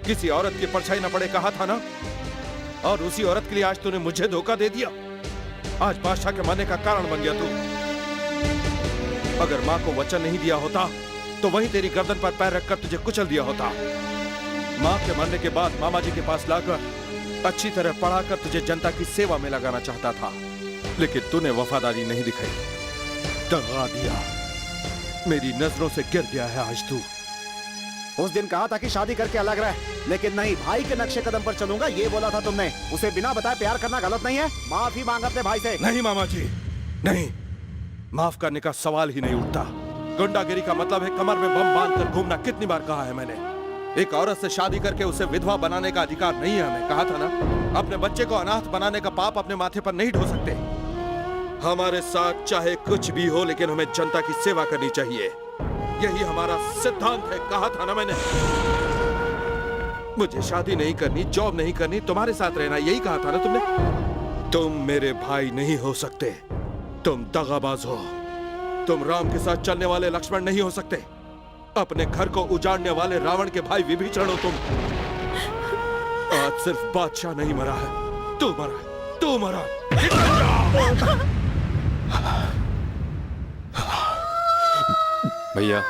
किसी औरत की परछाई न पड़े कहा था ना, और उसी औरत के लिए आज तूने मुझे धोखा दे दिया। आज बादशाह के मरने का कारण बन गया तू। अगर माँ को वचन नहीं दिया होता तो वही तेरी गर्दन पर पैर रखकर तुझे कुचल दिया होता। माँ के मरने के बाद मामा जी के पास लाकर अच्छी तरह पढ़ाकर तुझे जनता की सेवा में लगाना चाहता था, लेकिन तूने वफादारी नहीं दिखाई, दगा दिया। मेरी नजरों से गिर गया है आज तू। उस दिन कहा था कि शादी करके अलग रह, लेकिन नहीं, भाई के नक्शे कदम पर चलूंगा ये बोला था तुमने। उसे बिना बताए प्यार करना गलत नहीं है। माफी मांग अपने भाई से। नहीं मामा जी, नहीं, माफ करने का सवाल ही नहीं उठता। गुंडागिरी का मतलब है कमर में बम बांधकर घूमना। कितनी बार कहा है मैंने, एक औरत से शादी करके उसे विधवा बनाने का अधिकार नहीं है हमें। कहा था ना, अपने बच्चे को अनाथ बनाने का पाप अपने माथे पर नहीं ढो सकते। हमारे साथ चाहे कुछ भी हो, लेकिन हमें जनता की सेवा करनी चाहिए, यही हमारा सिद्धांत है। कहा था ना मैंने, मुझे शादी नहीं करनी, जॉब नहीं करनी, तुम्हारे साथ रहना, यही कहा था ना तुमने। तुम मेरे भाई नहीं हो सकते, तुम दगाबाज हो। तुम राम के साथ चलने वाले लक्ष्मण नहीं हो सकते, अपने घर को उजाड़ने वाले रावण के भाई विभीषण हो तुम। आज सिर्फ बादशाह नहीं मरा है, तू मरा, तू मरा। भैया,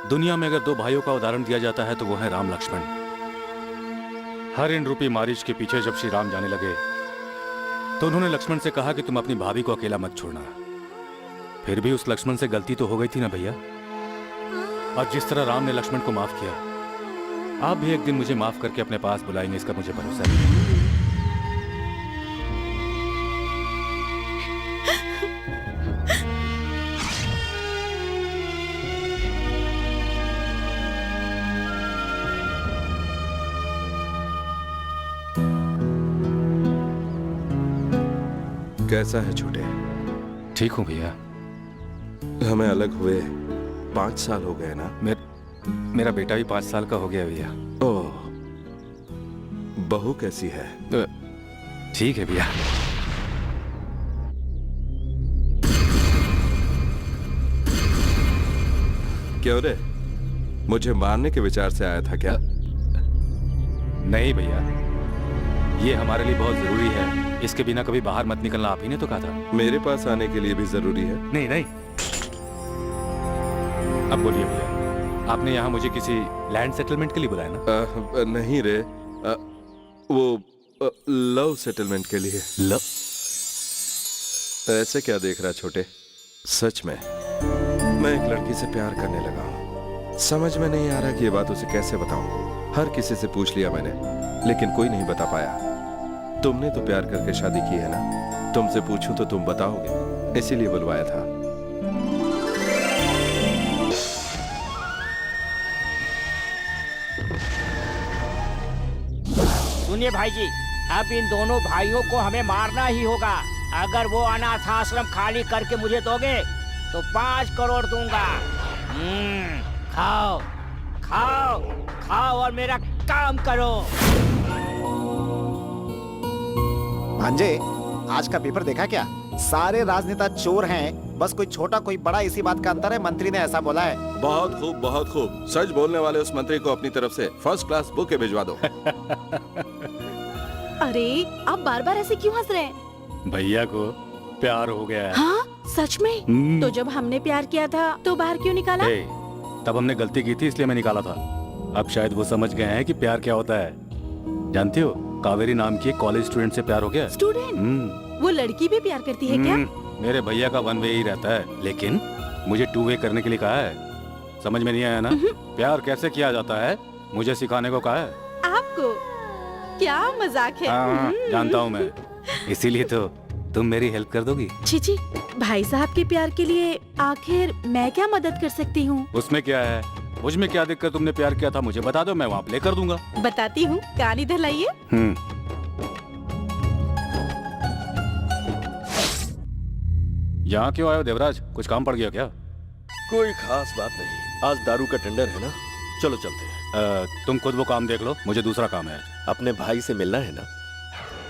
दुनिया में अगर दो भाइयों का उदाहरण दिया जाता है तो वो है राम लक्ष्मण। हर इन रूपी मारीच के पीछे जब श्री राम जाने लगे तो उन्होंने लक्ष्मण से कहा कि तुम अपनी भाभी को अकेला मत छोड़ना। फिर भी उस लक्ष्मण से गलती तो हो गई थी ना भैया। और जिस तरह राम ने लक्ष्मण को माफ किया, आप भी एक दिन मुझे माफ करके अपने पास बुलाएंगे, इसका मुझे भरोसा है। कैसा है छोटे? ठीक हूँ भैया। हमें अलग हुए 5 साल हो गए ना। मेरा बेटा भी 5 साल का हो गया भैया। ओह, बहू कैसी है? ठीक है भैया। क्यों रे, मुझे मारने के विचार से आया था क्या? नहीं भैया, ये हमारे लिए बहुत जरूरी है, इसके बिना कभी बाहर मत निकलना, आप ही ने तो कहा था। मेरे पास आने के लिए भी जरूरी है? नहीं नहीं। अब बोलिए भैया, आपने यहाँ मुझे किसी लैंड सेटलमेंट के लिए बुलाया ना? नहीं रे, वो लव सेटलमेंट के लिए। लव? ऐसे क्या देख रहा छोटे? सच में मैं एक लड़की से प्यार करने लगा हूँ। समझ में नहीं आ रहा कि ये बात उसे कैसे बताऊं। हर किसी से पूछ लिया मैंने, लेकिन कोई नहीं बता पाया। तुमने तो प्यार करके शादी की है ना, तुमसे पूछूं तो तुम बताओगे, इसीलिए बुलवाया था। सुनिए भाई जी, अब इन दोनों भाइयों को हमें मारना ही होगा। अगर वो अनाथ आश्रम खाली करके मुझे दोगे तो 5 करोड़ दूंगा। खाओ खाओ खाओ और मेरा काम करो। भांजे, आज का पेपर देखा क्या? सारे राजनेता चोर हैं, बस कोई छोटा कोई बड़ा, इसी बात का अंतर है। मंत्री ने ऐसा बोला है। बहुत खूब, बहुत खूब। सच बोलने वाले उस मंत्री को अपनी तरफ से फर्स्ट क्लास बुक भिजवा दो। अरे आप बार बार ऐसे क्यों हंस रहे हैं? भैया को प्यार हो गया है। हाँ सच में? तो जब हमने प्यार किया था तो बाहर क्यों निकाला? तब हमने गलती की थी, इसलिए मैं निकाला था। अब शायद वो समझ गए हैं कि प्यार क्या होता है। जानते हो, कावेरी नाम की एक कॉलेज स्टूडेंट से प्यार हो गया। स्टूडेंट? वो लड़की भी प्यार करती है क्या? मेरे भैया का 1 वे ही रहता है, लेकिन मुझे 2 वे करने के लिए कहा है। समझ में नहीं आया ना? प्यार कैसे किया जाता है मुझे सिखाने को कहा है। आपको? क्या मजाक है। हाँ, जानता हूँ मैं, इसीलिए तो तुम मेरी हेल्प कर दोगी। छी, भाई साहब के प्यार के लिए आखिर मैं क्या मदद कर सकती हूँ? उसमें क्या है, मुझ में क्या देखकर तुमने प्यार किया था मुझे बता दो, मैं वहाँ प्ले कर दूंगा। बताती हूँ, कान इधर लाइए। यहाँ क्यों आए हो देवराज, कुछ काम पड़ गया क्या? कोई खास बात नहीं, आज दारू का टेंडर है ना, चलो चलते हैं। तुम खुद वो काम देख लो, मुझे दूसरा काम है। अपने भाई से मिलना है ना?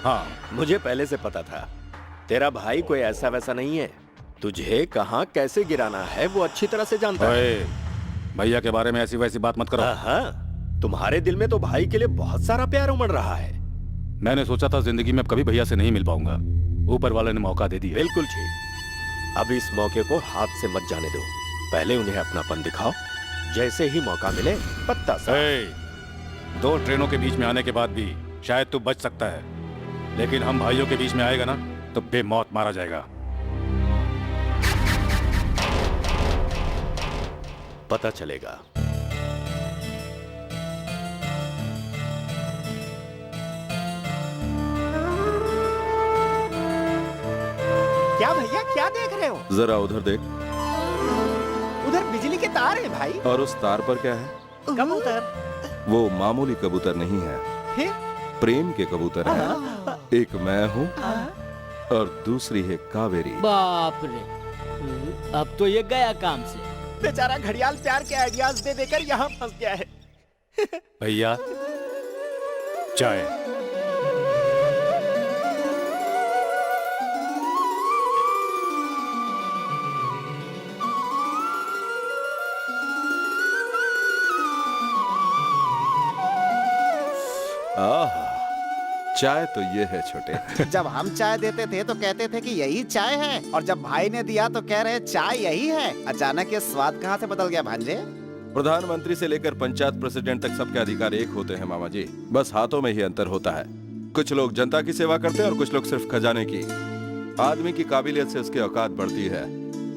हाँ, मुझे पहले से पता था। तेरा भाई कोई ऐसा वैसा नहीं है, तुझे कहाँ कैसे गिराना है वो अच्छी तरह से जानता है। भैया के बारे में ऐसी वैसी बात मत करो। हाँ, तुम्हारे दिल में तो भाई के लिए बहुत सारा प्यार उमड़ रहा है। मैंने सोचा था जिंदगी में कभी भैया से नहीं मिल पाऊंगा, ऊपर वाले ने मौका दे दिया। बिल्कुल ठीक। अब इस मौके को हाथ से मत जाने दो, पहले उन्हें अपनापन दिखाओ, जैसे ही मौका मिले पत्ता सा। 2 ट्रेनों के बीच में आने के बाद भी शायद तू बच सकता है, लेकिन हम भाइयों के बीच में आएगा ना तो बेमौत मारा जाएगा। पता चलेगा क्या भैया क्या देख रहे हो? जरा उधर देख। उधर बिजली के तार है भाई। और उस तार पर क्या है? कबूतर। वो मामूली कबूतर नहीं है, फिर? प्रेम के कबूतर हैं। एक मैं हूँ और दूसरी है कावेरी। बाप रे, अब तो ये गया काम से। बेचारा घड़ियाल प्यार के आइडियाज दे देकर यहाँ फंस गया है। भैया चाय। आहा, चाय तो ये है छोटे। जब हम चाय देते थे तो कहते थे कि यही चाय है, और जब भाई ने दिया तो कह रहे चाय यही है। अचानक ये स्वाद कहाँ से बदल गया भांजे? प्रधानमंत्री से लेकर पंचायत प्रेसिडेंट तक सबके अधिकार एक होते हैं मामा जी, बस हाथों में ही अंतर होता है। कुछ लोग जनता की सेवा करते हैं और कुछ लोग सिर्फ खजाने की। आदमी की काबिलियत से उसकी औकात बढ़ती है,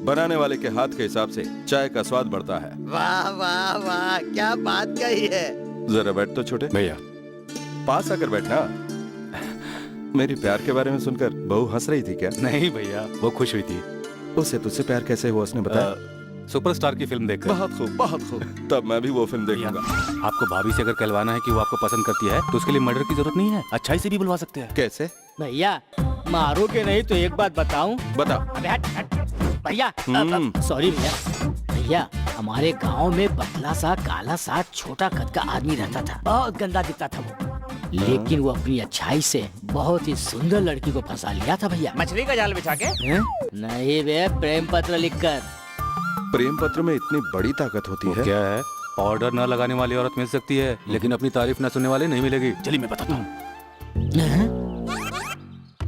बनाने वाले के हाथ के हिसाब से चाय का स्वाद बढ़ता है। वाह वाह वाह, क्या बात कही है। जरा बैठ तो छोटे। भैया पास आकर बैठना। मेरे प्यार के बारे में सुनकर बहू हंस रही थी क्या? नहीं भैया, वो खुश हुई थी। उसे तुझसे प्यार कैसे हुआ उसने बताया? सुपरस्टार की फिल्म देखकर। बहुत खूब, बहुत खूब। तब मैं भी वो फिल्म देखूंगा। आपको भाभी से अगर कहलवाना है कि वो आपको पसंद करती है तो उसके लिए मर्डर की जरूरत नहीं है, अच्छाई से भी बुलवा सकते हैं। कैसे? भैया मारोगे नहीं तो एक बात बताऊं? बता। अबे हट हट। भैया सॉरी भैया। भैया हमारे गांव में पतला सा काला सा छोटा कद का आदमी रहता था, बहुत गंदा दिखता था वो, लेकिन वो अपनी अच्छाई से बहुत ही सुंदर लड़की को फंसा लिया था भैया। मछली का जाल बिछा के? नहीं बे, प्रेम पत्र लिखकर। प्रेम पत्र में इतनी बड़ी ताकत होती है? क्या है? पाउडर न लगाने वाली औरत मिल सकती है, लेकिन अपनी तारीफ न सुनने वाले नहीं मिलेगी। चलिए मैं बताता हूँ।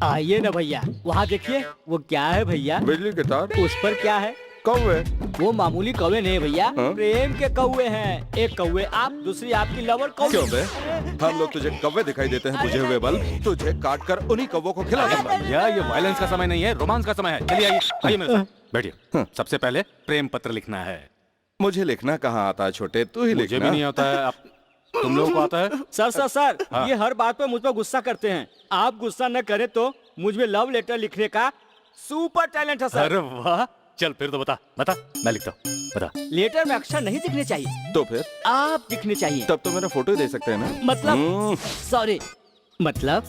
आइए ना भैया, वहाँ देखिए वो क्या है भैया? बिजली के तार। उस पर क्या है? कौवे। वो मामूली कौवे नहीं भैया, प्रेम के कौवे हैं। एक कौवे आप, दूसरी आपकी लवर कौवे। क्यों बे? हम लोग तुझे कौवे दिखाई देते हैं बुझे हुए बल्ब, तुझे काट कर उन्हीं कौवों को खिला दूंगा। भैया ये वायलेंस का समय नहीं है, रोमांस का समय है। चलिए आइए, आइए मेरे साथ बैठिए। सबसे पहले प्रेम पत्र लिखना है। मुझे लिखना कहाँ आता है छोटे, तू ही लिखना। मुझे भी नहीं आता है, आप तुम लोगों को आता है? सर ये हर बात पे मुझ पर गुस्सा करते हैं। आप गुस्सा न करें तो मुझ में लव लेटर लिखने का सुपर टैलेंट है सर। अरे वाह, चल फिर तो बता मैं लिखता हूँ, बता। लेटर में अक्षर नहीं दिखने चाहिए, तो फिर आप दिखने चाहिए। तब तो मेरा फोटो ही दे सकते हैं ना? मतलब सॉरी, मतलब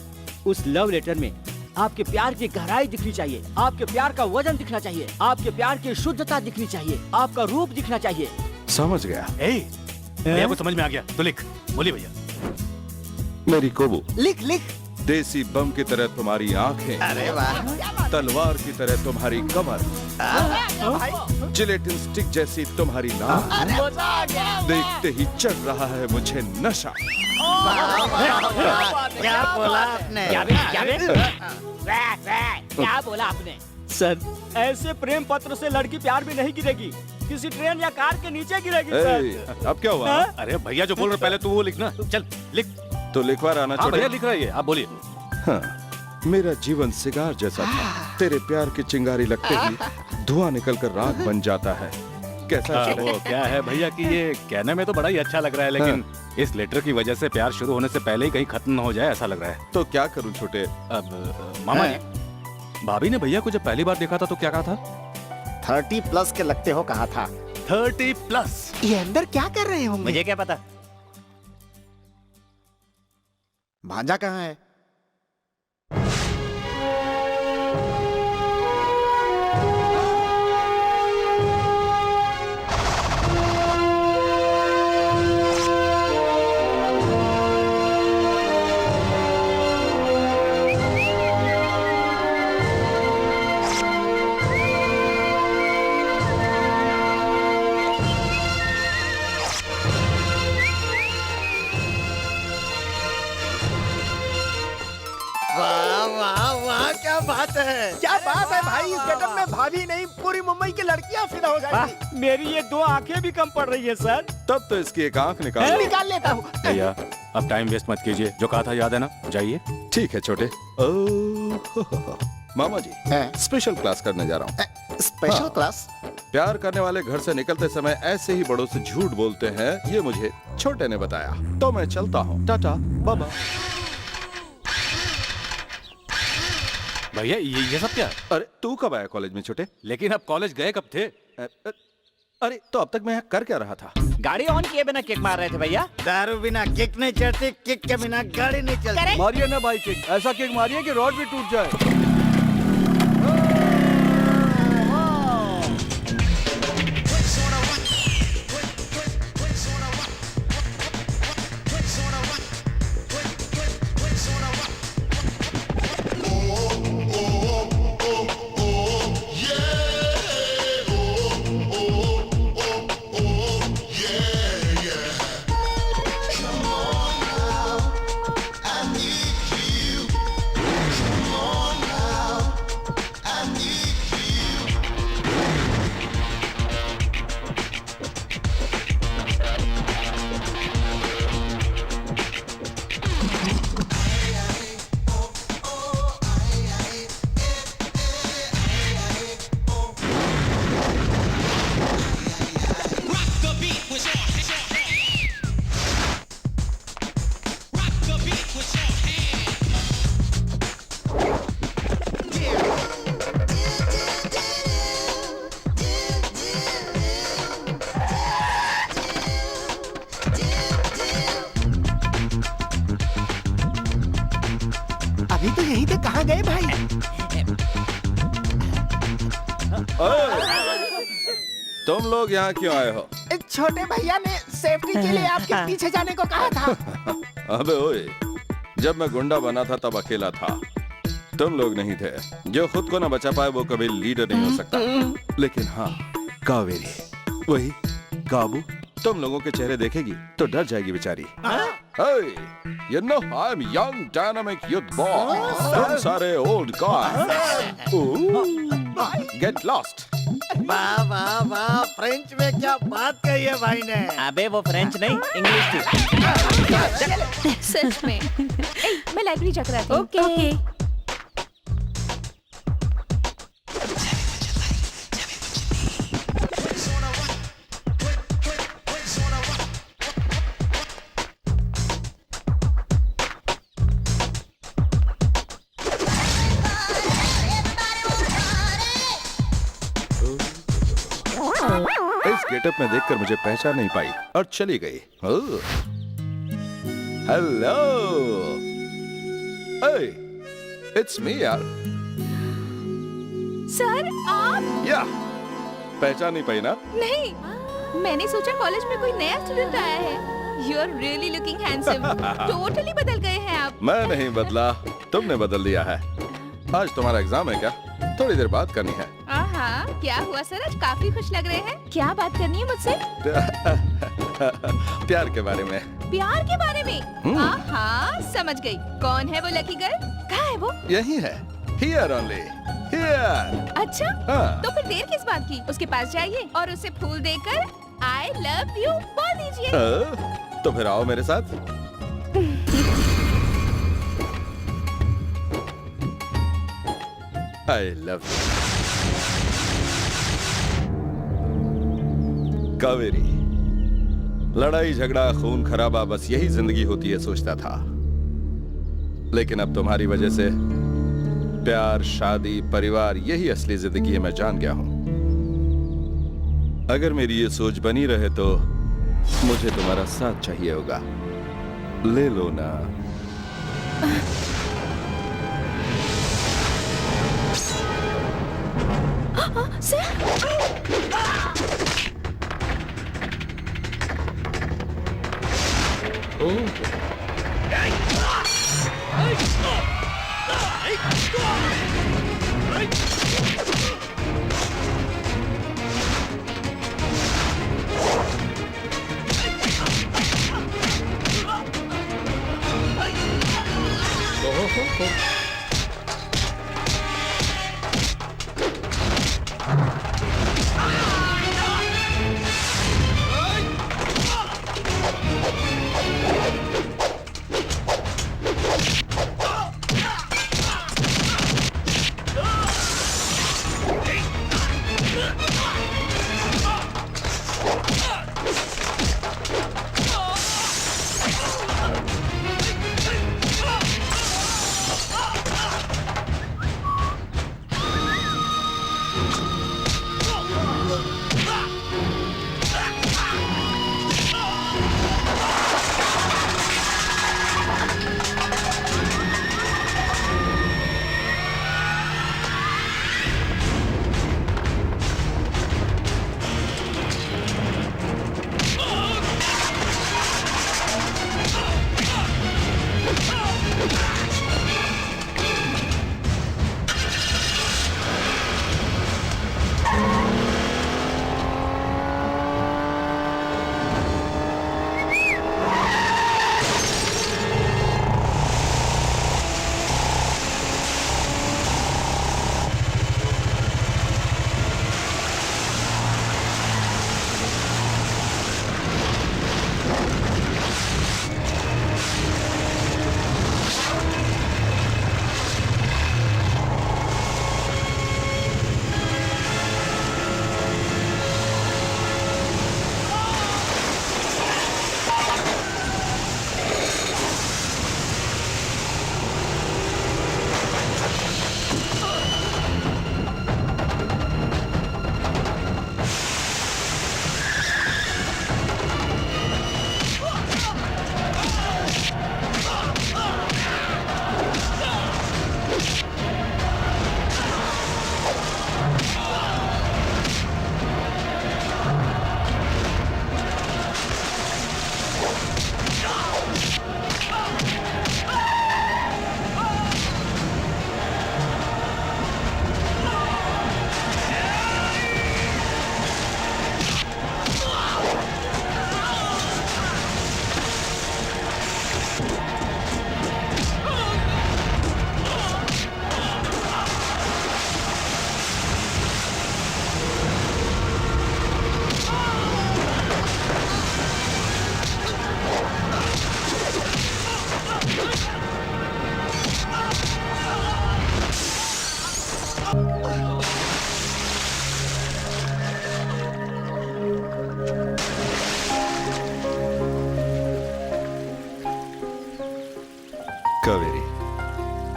उस लव लेटर में आपके प्यार की गहराई दिखनी चाहिए, आपके प्यार का वजन दिखना चाहिए, आपके प्यार की शुद्धता दिखनी चाहिए, आपका रूप दिखना चाहिए। समझ गया। भैया को समझ में आ गया तो लिख। बोलिए भैया। मेरी कोबू। लिख लिख। देसी बम की तरह तुम्हारी आंखें, अरे वाह, तलवार की तरह तुम्हारी कमर, जिलेटिन स्टिक जैसी तुम्हारी नाक, देखते ही चढ़ रहा है मुझे नशा। क्या बोला आपने? क्या बोला आपने? सर ऐसे प्रेम पत्र से लड़की प्यार भी नहीं गिरेगी, किसी ट्रेन या कार के नीचे गिरेगी सर। अब क्या हुआ? अरे भैया जो बोल रहे पहले तू वो लिखना। चल लिख। तो लिखवा रहा ना? भैया लिख रही है, आप बोलिए। हाँ, मेरा जीवन सिगार जैसा था, तेरे प्यार की चिंगारी लगते ही धुआं निकलकर राख बन जाता है। कैसा? वो क्या है भैया कि ये कहने में तो बड़ा ही अच्छा लग रहा है, लेकिन इस लेटर की वजह से प्यार शुरू होने से पहले ही कहीं खत्म न हो जाए ऐसा लग रहा है। तो क्या करूं छोटे? अब मामा जी, भाभी ने भैया को जब पहली बार देखा था तो क्या कहा था? 30+ के लगते हो कहा था। 30+? ये अंदर क्या कर रहे होंगे? मुझे क्या पता। भांजा कहाँ है? क्या बात है भाई, इस गेटअप में भाभी नहीं पूरी मुंबई की लड़कियां फिदा हो जाएंगी। मेरी ये 2 आंखें भी कम पड़ रही है सर। तब तो इसकी एक आंख निकाल लेता हूँ। भैया अब टाइम वेस्ट मत कीजिए, जो कहा था याद है ना? जाइए। ठीक है छोटे। मामा जी, स्पेशल क्लास करने जा रहा हूँ। Special class? प्यार करने वाले घर से निकलते समय ऐसे ही बड़ों से झूठ बोलते हैं, ये मुझे छोटे ने बताया। तो मैं चलता हूँ, टाटा बाबा। भैया ये सब क्या? अरे तू कब आया कॉलेज में छोटे? लेकिन अब कॉलेज गए कब थे? अरे तो अब तक मैं यहाँ कर क्या रहा था? गाड़ी ऑन किए बिना किक मार रहे थे भैया। दारू बिना किक नहीं चढ़ती, किक के बिना गाड़ी नहीं चलती। मारिए ना भाई किक, ऐसा किक मारिए कि रोड भी टूट जाए। अभी तो यहीं थे, कहाँ गए भाई? तुम लोग यहाँ क्यों आए हो? छोटे भैया ने सेफ्टी के लिए आपके पीछे जाने को कहा था। अबे ओए, जब मैं गुंडा बना था तब अकेला था, तुम लोग नहीं थे। जो खुद को न बचा पाए वो कभी लीडर नहीं हो सकता। लेकिन हाँ, कावेरी, वही काबू तुम लोगों के चेहरे देखेगी तो डर जाएगी बेचारी। Hey, you know I'm young, dynamic youth boy. तुम सारे old guys. Get lost. वाह वाह वाह, फ्रेंच में क्या बात कही है भाई ने। अबे वो फ्रेंच नहीं, इंग्लिश थी। सच में। मैं लाइब्रेरी जाकर आती हूँ। ओके। इस गेटअप में देखकर मुझे पहचान नहीं पाई और चली गई। हेलो, इट्स मी यार। सर आप? या पहचान नहीं पाई ना? नहीं, मैंने सोचा कॉलेज में कोई नया स्टूडेंट आया है। You are really looking handsome. Totally बदल गए हैं आप। मैं नहीं बदला, तुमने बदल दिया है। आज तुम्हारा एग्जाम है क्या? थोड़ी देर बात करनी है। आहा, क्या हुआ सर, आज काफी खुश लग रहे हैं। क्या बात करनी है मुझसे? प्यार के बारे में। प्यार के बारे में? आहा, समझ गई। कौन है वो लकी गर्ल? कहाँ है वो? यही है, here only, here। अच्छा, हाँ। तो फिर देर किस बात की? उसके पास जाइए और उसे फूल देकर I love you बोल दीजिए। तो फिर आओ मेरे साथ। I love you। कावेरी, लड़ाई झगड़ा खून खराबा बस यही जिंदगी होती है सोचता था, लेकिन अब तुम्हारी वजह से प्यार, शादी, परिवार यही असली जिंदगी है, मैं जान गया हूं। अगर मेरी ये सोच बनी रहे तो मुझे तुम्हारा साथ चाहिए होगा। ले लो ना।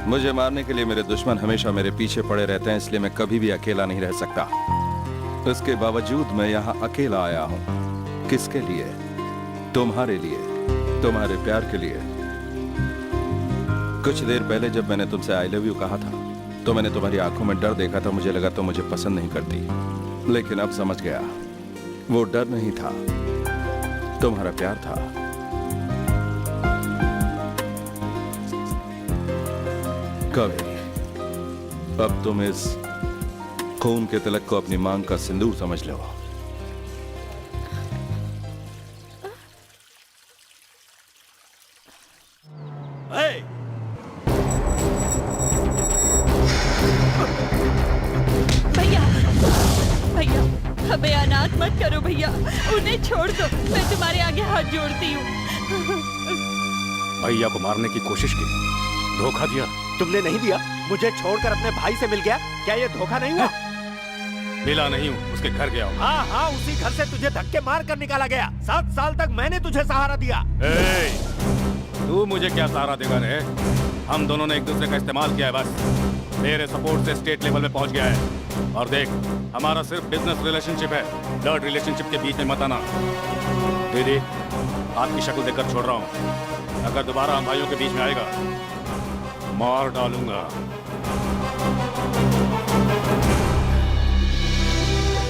मुझे मारने के लिए मेरे दुश्मन हमेशा मेरे पीछे पड़े रहते हैं, इसलिए मैं कभी भी अकेला नहीं रह सकता। इसके बावजूद मैं यहाँ अकेला आया हूँ। किसके लिए? तुम्हारे लिए, तुम्हारे प्यार के लिए। कुछ देर पहले जब मैंने तुमसे आई लव यू कहा था तो मैंने तुम्हारी आंखों में डर देखा था। मुझे लगा तुम मुझे पसंद नहीं करती, लेकिन अब समझ गया वो डर नहीं था, तुम्हारा प्यार था। कावेरी, अब तुम इस खून के तिलक को अपनी मांग का सिंदूर समझ लो। भैया भैया, हमें अनाथ मत करो भैया, उन्हें छोड़ दो, मैं तुम्हारे आगे हाथ जोड़ती हूँ। भैया को मारने की कोशिश की, धोखा दिया। तुमने नहीं दिया, मुझे छोड़कर अपने भाई से मिल गया, क्या ये धोखा नहीं हुआ? मिला नहीं हूँ, उसके घर गया हूँ। हाँ हाँ, उसी घर से तुझे धक्के मार कर निकाला गया। 7 साल तक मैंने तुझे सहारा दिया। तू मुझे क्या सहारा देगा रे? हम दोनों ने एक दूसरे का इस्तेमाल किया है बस। मेरे सपोर्ट से स्टेट लेवल में पहुंच गया है। और देख, हमारा सिर्फ बिजनेस रिलेशनशिप है, ब्लड रिलेशनशिप के बीच में मत आना। दीदी, आपकी शक्ल देखकर छोड़ रहा हूँ, अगर दोबारा हम भाइयों के बीच में आएगा मार डालूंगा।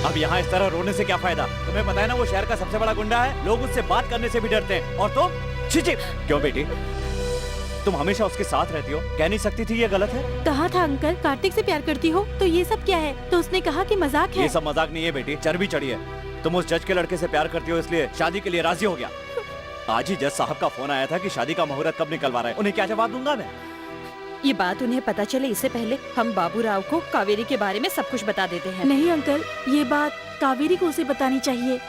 अब यहाँ इस तरह रोने से क्या फायदा? तुम्हें पता है ना वो शहर का सबसे बड़ा गुंडा है, लोग उससे बात करने से भी डरते हैं। और तुम छिची क्यों बेटी? तुम हमेशा उसके साथ रहती हो, कह नहीं सकती थी ये गलत है? कहा था अंकल कार्तिक से प्यार करती हो, तो ये सब क्या है? तो उसने कहा कि मजाक है। ये सब मजाक नहीं है बेटी, चर्बी चढ़ी है। तुम उस जज के लड़के से प्यार करती हो, इसलिए शादी के लिए राजी हो गया। आज ही जज साहब का फोन आया था कि शादी का मुहूर्त कब निकलवा रहे हैं। उन्हें क्या जवाब दूंगा मैं? ये बात उन्हें पता चले इससे पहले हम बाबू राव को कावेरी के बारे में सब कुछ बता देते हैं। नहीं अंकल, ये बात कावेरी को उसे बतानी चाहिए।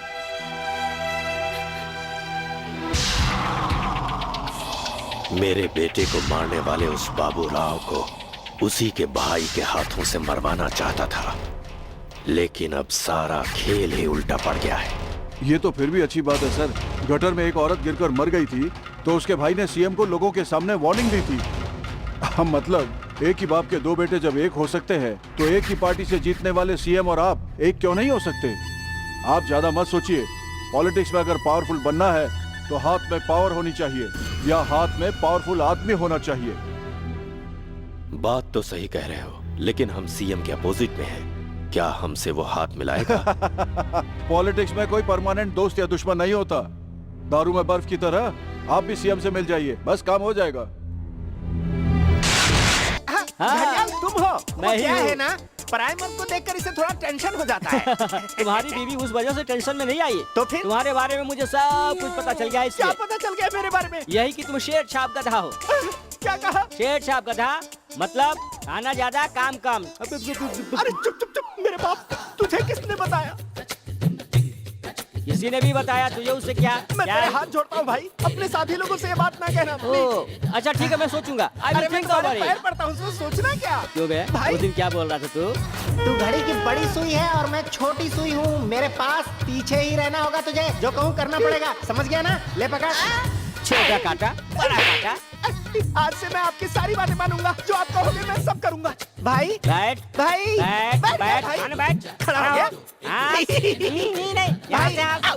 मेरे बेटे को मारने वाले उस बाबू राव को उसी के भाई के हाथों से मरवाना चाहता था, लेकिन अब सारा खेल ही उल्टा पड़ गया है। ये तो फिर भी अच्छी बात है सर। गटर में एक औरत गिरकर मर गई थी तो उसके भाई ने सीएम को लोगों के सामने वार्निंग दी थी। हम मतलब एक ही बाप के 2 बेटे जब एक हो सकते हैं तो एक ही पार्टी से जीतने वाले सीएम और आप एक क्यों नहीं हो सकते? आप ज्यादा मत सोचिए। पॉलिटिक्स में अगर पावरफुल बनना है तो हाथ में पावर होनी चाहिए या हाथ में पावरफुल आदमी होना चाहिए। बात तो सही कह रहे हो, लेकिन हम सीएम के अपोजिट में हैं। क्या हमसे वो हाथ मिलाएगा? पॉलिटिक्स में कोई परमानेंट दोस्त या दुश्मन नहीं होता। दारू में बर्फ की तरह आप भी सीएम से मिल जाइए, बस काम हो जाएगा। घड़ियाल तुम हो? मैं ही क्या हूँ। है ना, प्राइमर को देखकर इसे थोड़ा टेंशन हो जाता है। तुम्हारी बीवी उस वजह से टेंशन में नहीं आई। तो फिर तुम्हारे बारे में मुझे सब कुछ पता चल गया। इसलिए क्या पता चल गया मेरे बारे में? यही कि तुम शेर छाप गधा हो। क्या कहा? शेर छाप गधा मतलब खाना ज्यादा काम कम। अरे चुप चुप चुप, मेरे बाप, तुझे किसने बताया? किसी ने भी बताया तुझे? उससे क्या? मैं तेरे हाथ जोड़ता हूँ भाई, अपने साथी लोगों से ये बात ना कहना। ओ, अच्छा ठीक है, मैं सोचूंगा। अरे मैं तुम्हारे पैर पड़ता हूँ, उसमें सोचना क्या? क्यों बे? उस दिन क्या बोल रहा था तू? तू घड़ी की बड़ी सुई है और मैं छोटी सुई हूँ। मेरे पास पीछे ही रहना होगा तुझे, जो कहूँ करना पड़ेगा, समझ गया ना? ले पकड़। छोटा काटा बड़ा काटा। आज से मैं आपकी सारी बातें मानूंगा, जो आप कहोगे मैं सब करूंगा। भाई बैठ भाई बैठ बैठ बैठ भाई। खाने बैठ। खड़ा हो गया? हाँ, नहीं यहाँ से आओ।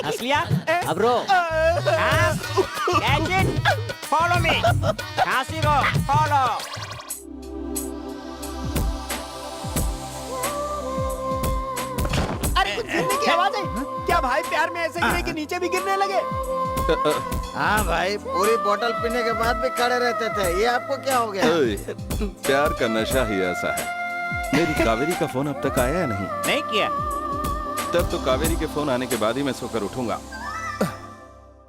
हंस लिया? अब रो। हाँ, catch it, follow me। खांसी रो, follow। अरे कुछ गिरने की आवाज है क्या भाई? प्यार में ऐसे गिरे कि नीचे भी गिरने लगे? हाँ भाई, पूरी बोतल पीने के बाद भी खड़े रहते थे, ये आपको क्या हो गया? प्यार का नशा ही ऐसा है। मेरी कावेरी का फोन अब तक आया है नहीं किया। तब तो कावेरी के फोन आने के बाद ही मैं सोकर उठूंगा।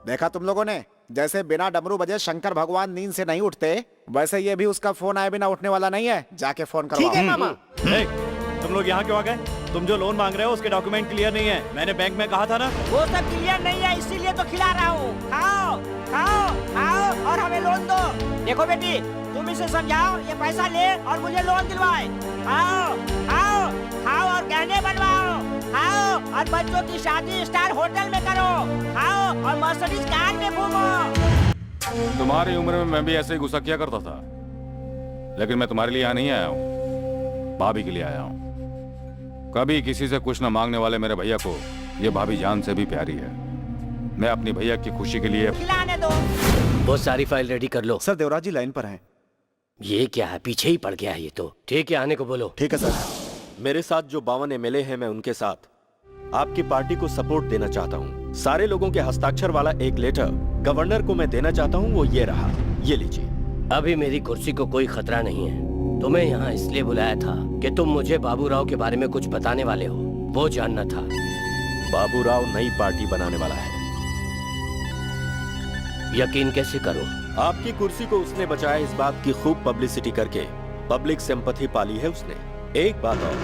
देखा तुम लोगों ने, जैसे बिना डमरू बजे शंकर भगवान नींद से नहीं उठते, वैसे ये भी उसका फोन आए बिना उठने वाला नहीं है। जाके फोन करो। ठीक है मामा। तुम लोग यहाँ क्यों आ गए? तुम जो लोन मांग रहे हो उसके डॉक्यूमेंट क्लियर नहीं है। मैंने बैंक में कहा था ना। वो सब क्लियर नहीं है, इसीलिए तो खिला रहा हूँ। खाओ खाओ खाओ और हमें लोन दो। देखो बेटी, तुम इसे समझाओ, ये पैसा ले और मुझे लोन दिलवाए। खाओ खाओ खाओ और गहने बनवाओ। खाओ और बच्चों की शादी स्टार होटल में करो। खाओ और मर्सिडीज कार में घूमो। तुम्हारी उम्र में मैं भी ऐसे ही गुस्सा किया करता था। लेकिन मैं तुम्हारे लिए यहाँ नहीं आया हूँ, भाभी के लिए आया हूँ। कभी किसी से कुछ न मांगने वाले मेरे भैया को ये भाभी जान से भी प्यारी है। मैं अपनी भैया की खुशी के लिए वो सारी फाइल रेडी कर लो। सर देवराज जी लाइन पर हैं। ये क्या है, पीछे ही पड़ गया है ये तो। ठीक है, आने को बोलो। ठीक है सर। मेरे साथ जो 52 एमएलए हैं, मैं उनके साथ आपकी पार्टी को सपोर्ट देना चाहता हूँ। सारे लोगों के हस्ताक्षर वाला एक लेटर गवर्नर को मैं देना चाहता हूँ, वो ये रहा, ये लीजिए। अभी मेरी कुर्सी को कोई खतरा नहीं है। तुम्हें यहाँ इसलिए बुलाया था कि तुम मुझे बाबूराव के बारे में कुछ बताने वाले हो, वो जानना था। बाबूराव नई पार्टी बनाने वाला है। यकीन कैसे करूं? आपकी कुर्सी को उसने बचाया इस बात की खूब पब्लिसिटी करके। पब्लिक सिंपैथी पाली है उसने। एक बात और,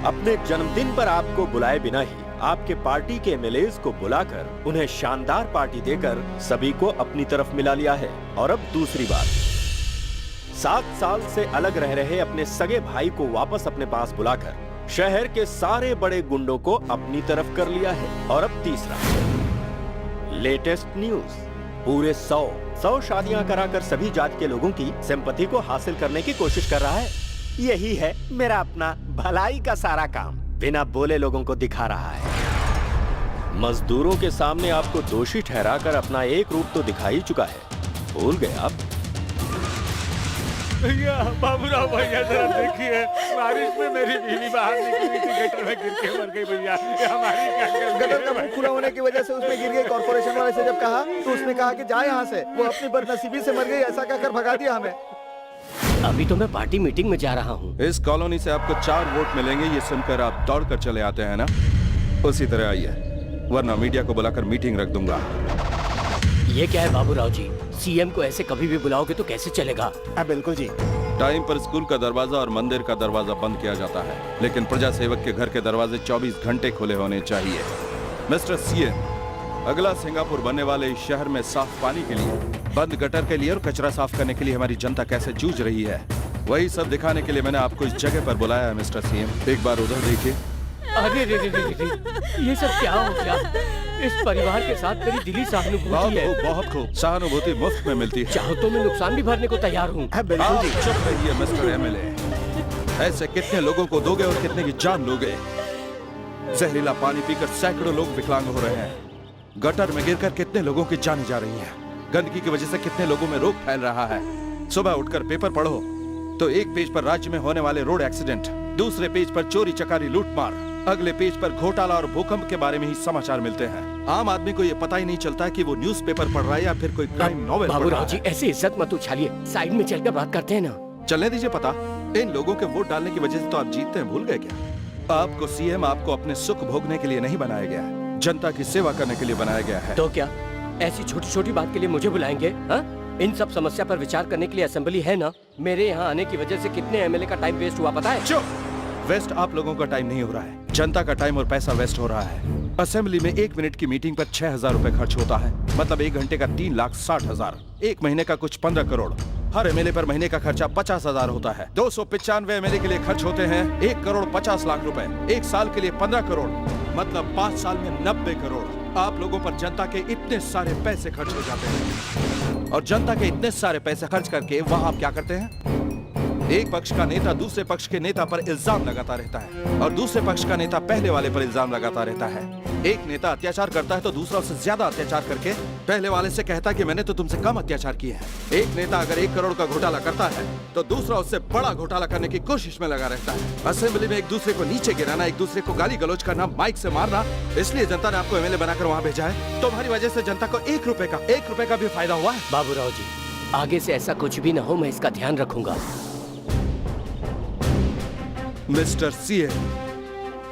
अपने जन्मदिन पर आपको बुलाए बिना ही आपके पार्टी के एमएलएज को बुलाकर उन्हें शानदार पार्टी देकर सभी को अपनी तरफ मिला लिया है। और अब दूसरी बात, 7 साल से अलग रह रहे अपने सगे भाई को वापस अपने पास बुलाकर शहर के सारे बड़े गुंडों को अपनी तरफ कर लिया है। और अब तीसरा, लेटेस्ट न्यूज, पूरे 100 शादियां कराकर सभी जात के लोगों की सिंपैथी को हासिल करने की कोशिश कर रहा है। यही है मेरा अपना भलाई का सारा काम, बिना बोले लोगों को दिखा रहा है। मजदूरों के सामने आपको दोषी ठहराकर अपना एक रूप तो दिखा ही चुका है, भूल गए आप? भैया, बाबूराव भैया जरा देखिए, बारिश में मेरी बीवी बाहर निकली थी, गटर में गिर के मर गई भैया। ये हमारी क्या गलती? गटर का मुंह खुला होने की वजह से उसमें गिर गई। कॉर्पोरेशन वाले से जब कहा तो उसने कहा कि जा यहाँ से। वो अपनी बदनसीबी से मर गई, ऐसा कहकर भगा दिया हमें। अभी तो मैं पार्टी मीटिंग में जा रहा हूँ। इस कॉलोनी से आपको 4 वोट मिलेंगे, ये सुनकर आप दौड़ कर चले आते हैं ना? उसी तरह आइए, वरना मीडिया को बुलाकर मीटिंग रख दूंगा। ये क्या है बाबूराव जी, सीएम को ऐसे कभी भी बुलाओगे तो कैसे चलेगा? बिल्कुल जी। टाइम पर स्कूल का दरवाजा और मंदिर का दरवाजा बंद किया जाता है, लेकिन प्रजा सेवक के घर के दरवाजे 24 घंटे खुले होने चाहिए। मिस्टर सीएम, अगला सिंगापुर बनने वाले इस शहर में साफ पानी के लिए, बंद गटर के लिए और कचरा साफ करने के लिए हमारी जनता कैसे जूझ रही है, वही सब दिखाने के लिए मैंने आपको इस जगह पर बुलाया है। मिस्टर सीएम, एक बार उधर देखिए। अरे रे रे रे रे, ये सब क्या हो गया? इस परिवार के साथ मेरी दिली सहानुभूति है। बहुत खूब, सहानुभूति मुफ्त में मिलती है। चाहो तो मैं नुकसान भी भरने को तैयार हूँ। आप चुप रहिए मिस्टर एमएलए। ऐसे कितने लोगों को दोगे और कितने की जान लोगे? जहरीला पानी पीकर सैकड़ों लोग विकलांग हो रहे हैं। गटर में गिरकर कितने लोगों की जानें जा रही हैं। गंदगी की वजह से कितने लोगों में रोग फैल रहा है। सुबह उठकर पेपर पढ़ो तो एक पेज पर राज्य में होने वाले रोड एक्सीडेंट, दूसरे पेज पर चोरी चकारी लूटमार, अगले पेज पर घोटाला और भूकंप के बारे में ही समाचार मिलते हैं। आम आदमी को ये पता ही नहीं चलता कि वो न्यूज़पेपर पढ़ रहा है या फिर कोई क्राइम नॉवेल पढ़ रहा है। बाबूराव जी, ऐसे इज्जत मत उछालिए, साइड में चलकर बात करते हैं ना। चलने दीजिए पता। इन लोगों के वोट डालने की वजह से तो आप जीतते हैं, भूल गए क्या? आपको सीएम आपको अपने सुख भोगने के लिए नहीं बनाया गया है, जनता की सेवा करने के लिए बनाया गया है। तो क्या ऐसी छोटी छोटी बात के लिए मुझे बुलाएंगे? हाँ, इन सब समस्या पर विचार करने के लिए असेंबली है ना। मेरे यहाँ आने की वजह से कितने एमएलए का टाइम वेस्ट हुआ पता है? चुप! वेस्ट आप लोगों का टाइम नहीं हो रहा है, जनता का टाइम और पैसा वेस्ट हो रहा है। असेंबली में 1 मिनट की मीटिंग पर 6,000 रुपए खर्च होता है, मतलब 1 घंटे का 3,60,000, 1 महीने का कुछ 15 करोड़। हर एमएलए पर महीने का खर्चा 50,000 होता है। 295 एमएलए के लिए खर्च होते हैं 1,50,00,000 रुपए। 1 साल के लिए 15 करोड़, मतलब 5 साल में 90 करोड़। आप लोगों पर जनता के इतने सारे पैसे खर्च हो जाते हैं, और जनता के इतने सारे पैसे खर्च करके वहां आप क्या करते हैं? एक पक्ष का नेता दूसरे पक्ष के नेता पर इल्जाम लगाता रहता है, और दूसरे पक्ष का नेता पहले वाले पर इल्जाम लगाता रहता है। एक नेता अत्याचार करता है तो दूसरा उससे ज्यादा अत्याचार करके पहले वाले से कहता है कि मैंने तो तुमसे कम अत्याचार किए हैं। एक नेता अगर 1 करोड़ का घोटाला करता है तो दूसरा उससे बड़ा घोटाला करने की कोशिश में लगा रहता है। असेंबली में एक दूसरे को नीचे गिराना, एक दूसरे को गाली गलौज करना, माइक से मारना, इसलिए जनता ने आपको एमएलए बनाकर वहाँ भेजा है। तुम्हारी वजह से जनता को 1 रुपए का भी फायदा हुआ है। बाबूराव जी, आगे से ऐसा कुछ भी न हो, मैं इसका ध्यान रखूंगा। मिस्टर सीएम,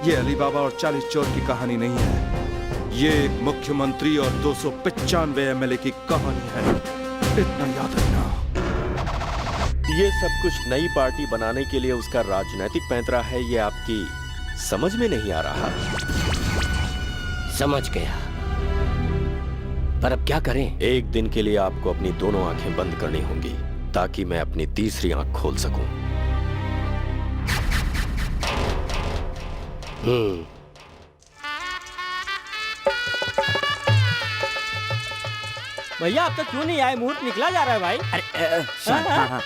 ये अली बाबा और 40 चोर की कहानी नहीं है, ये एक मुख्यमंत्री और 295 एमएलए की कहानी है। इतना याद रखना। ये सब कुछ नई पार्टी बनाने के लिए उसका राजनीतिक पैंतरा है, ये आपकी समझ में नहीं आ रहा? समझ गया, पर अब क्या करें? एक दिन के लिए आपको अपनी दोनों आंखें बंद करनी होंगी ताकि मैं अपनी तीसरी आंख खोल सकूं। भैया अब तक क्यों नहीं आए? मुहूर्त निकला जा रहा है भाई। अरे हाँ।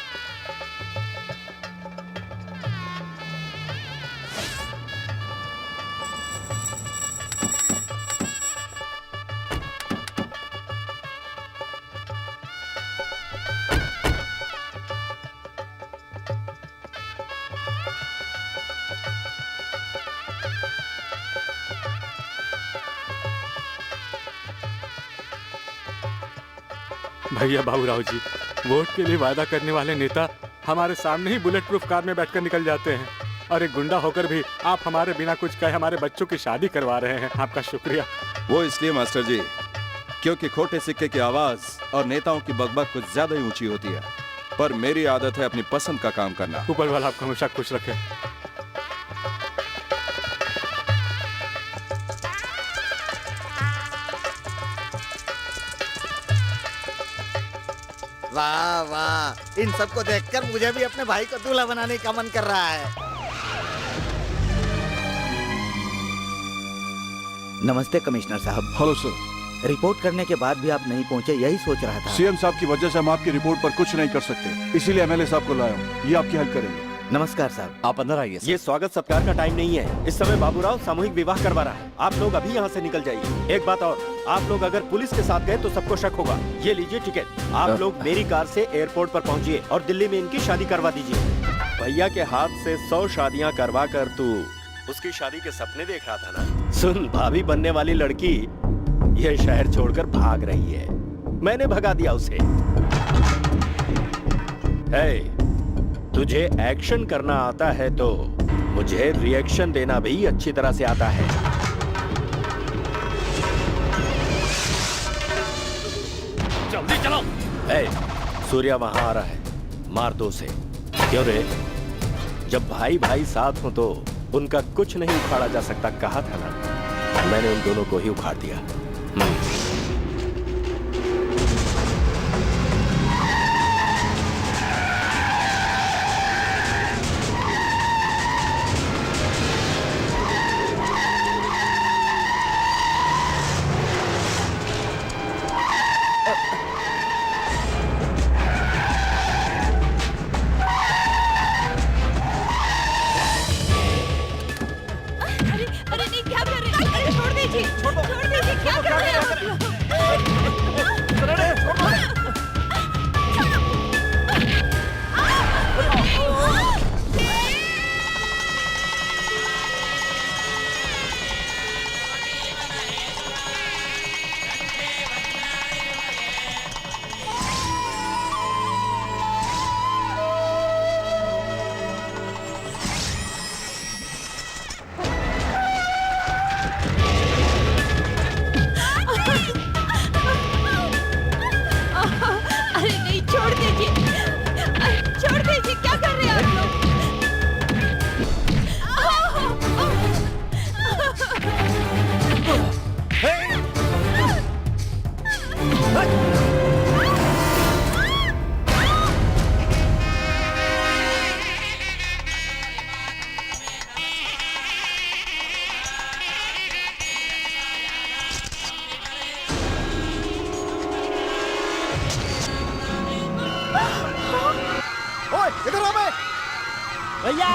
भैया बाबूराव जी, वोट के लिए वादा करने वाले नेता हमारे सामने ही बुलेट प्रूफ कार में बैठकर निकल जाते हैं, और एक गुंडा होकर भी आप हमारे बिना कुछ कहे हमारे बच्चों की शादी करवा रहे हैं। आपका शुक्रिया। वो इसलिए मास्टर जी क्योंकि खोटे सिक्के की आवाज और नेताओं की बकबक कुछ ज्यादा ही ऊंची होती है, पर मेरी आदत है अपनी पसंद का काम करना। ऊपर वाला आपको हमेशा खुश रखे। वाह वाह, इन सबको देखकर मुझे भी अपने भाई को दूल्हा बनाने का मन कर रहा है। नमस्ते कमिश्नर साहब। Hello sir. रिपोर्ट करने के बाद भी आप नहीं पहुंचे, यही सोच रहा था। सीएम साहब की वजह से हम आपकी रिपोर्ट पर कुछ नहीं कर सकते, इसीलिए एमएलए साहब को लाया हूँ, ये आपकी हेल्प करेंगे। नमस्कार साहब। आप अंदर आइए। ये स्वागत सत्कार का टाइम नहीं है। इस समय बाबूराव सामूहिक विवाह करवा रहा है। आप लोग अभी यहाँ से निकल जाइए। एक बात और, आप लोग अगर पुलिस के साथ गए तो सबको शक होगा। ये लीजिए टिकट। आप लोग मेरी कार से एयरपोर्ट पर पहुँचिए और दिल्ली में इनकी शादी करवा दीजिए। भैया के हाथ से 100 शादियाँ करवा कर तू उसकी शादी के सपने देख रहा था ना। सुन, भाभी बनने वाली लड़की ये शहर छोड़कर भाग रही है। मैंने भगा दिया उसे। तुझे एक्शन करना आता है तो मुझे रिएक्शन देना भी अच्छी तरह से आता है। जल्दी चलो। सूर्या वहां आ रहा है, मार दो उसे। क्यों रे? जब भाई भाई साथ हो तो उनका कुछ नहीं उखाड़ा जा सकता, कहा था ना। मैंने उन दोनों को ही उखाड़ दिया। अरे नहीं, क्या कर रहे हैं? अरे छोड़ दीजिए, छोड़ दीजिए, क्या कर रहे हैं आप? अरे नहीं, छोड़ दीजिए, क्या कर रहे हैं आप लोग? ओए, इधर आ बे। भैया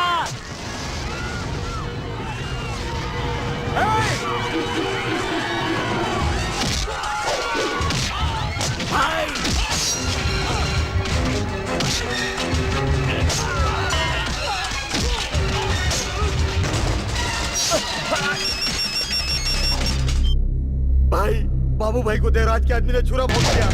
भाई, बाबू भाई को देवराज के आदमी ने छुरा भोंक दिया।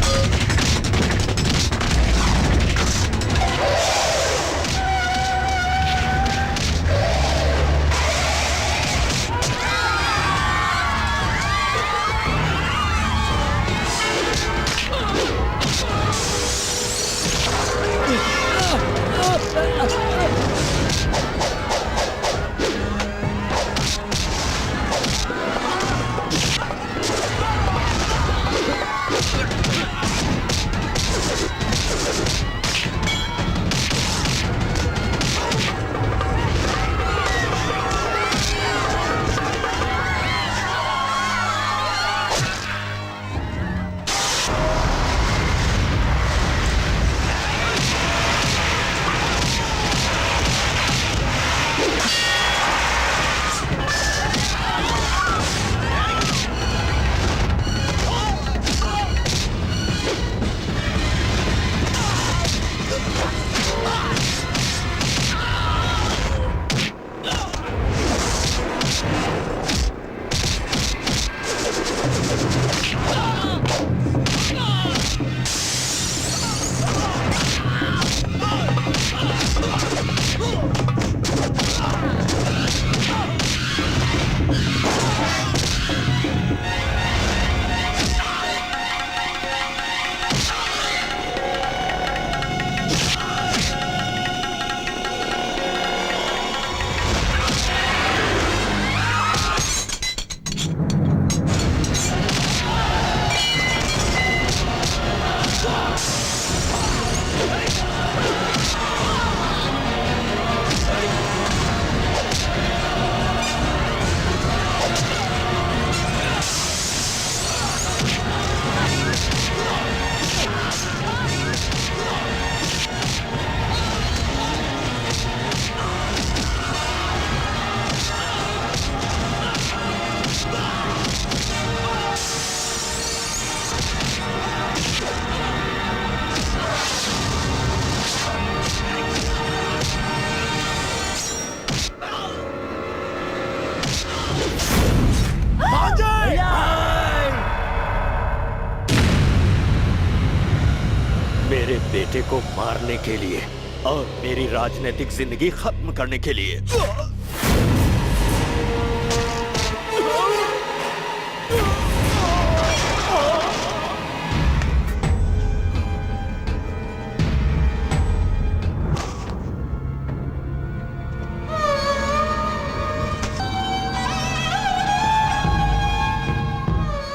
बेटे को मारने के लिए और मेरी राजनीतिक जिंदगी खत्म करने के लिए।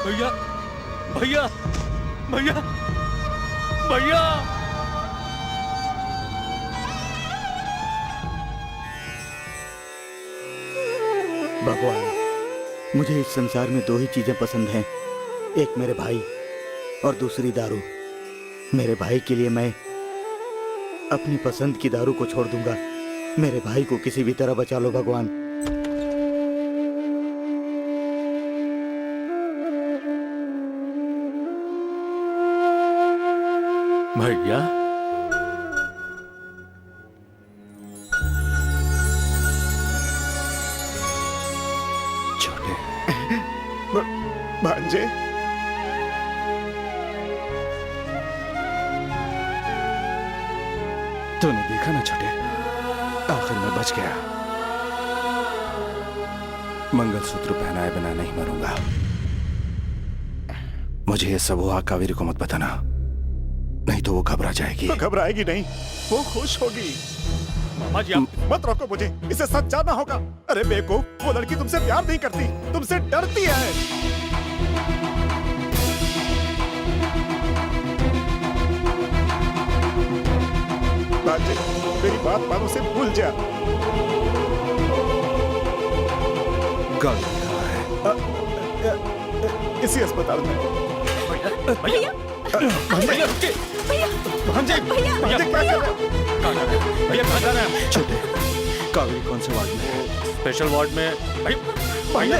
भैया भैया भैया भैया भगवान, मुझे इस संसार में दो ही चीजें पसंद हैं, एक मेरे भाई और दूसरी दारू। मेरे भाई के लिए मैं अपनी पसंद की दारू को छोड़ दूंगा। मेरे भाई को किसी भी तरह बचा लो भगवान। भैया छोटे भांजे, तूने देखा ना छोटे, आखिर में बच गया। मंगलसूत्र पहनाए बिना नहीं मरूंगा। मुझे ये सब हुआ कावेरी को मत बताना, नहीं तो वो घबरा जाएगी। तो घबराएगी नहीं, वो खुश होगी। मामा जी आप मत रोको मुझे, इसे सच जानना होगा। अरे बेवकूफ, वो लड़की तुमसे प्यार नहीं करती, तुमसे डरती है। भांजे, मेरी बात मानो से भूल जा। इसी अस्पताल में। भैया भैया रुकिए। भांजे, भांजे क्या कर रहे हो? भैया कहाँ जा रहे हैं? छोटे, कावेरी कौन से वार्ड में है? स्पेशल वार्ड में। भैया भैया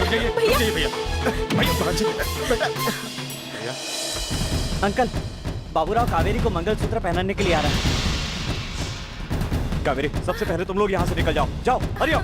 भैया भांजे, बेटा। अंकल, बाबूराव कावेरी को मंगलसूत्र पहनाने के लिए आ रहा है। कावेरी, सबसे पहले तुम लोग यहाँ से निकल जाओ। जाओ, हरी आओ।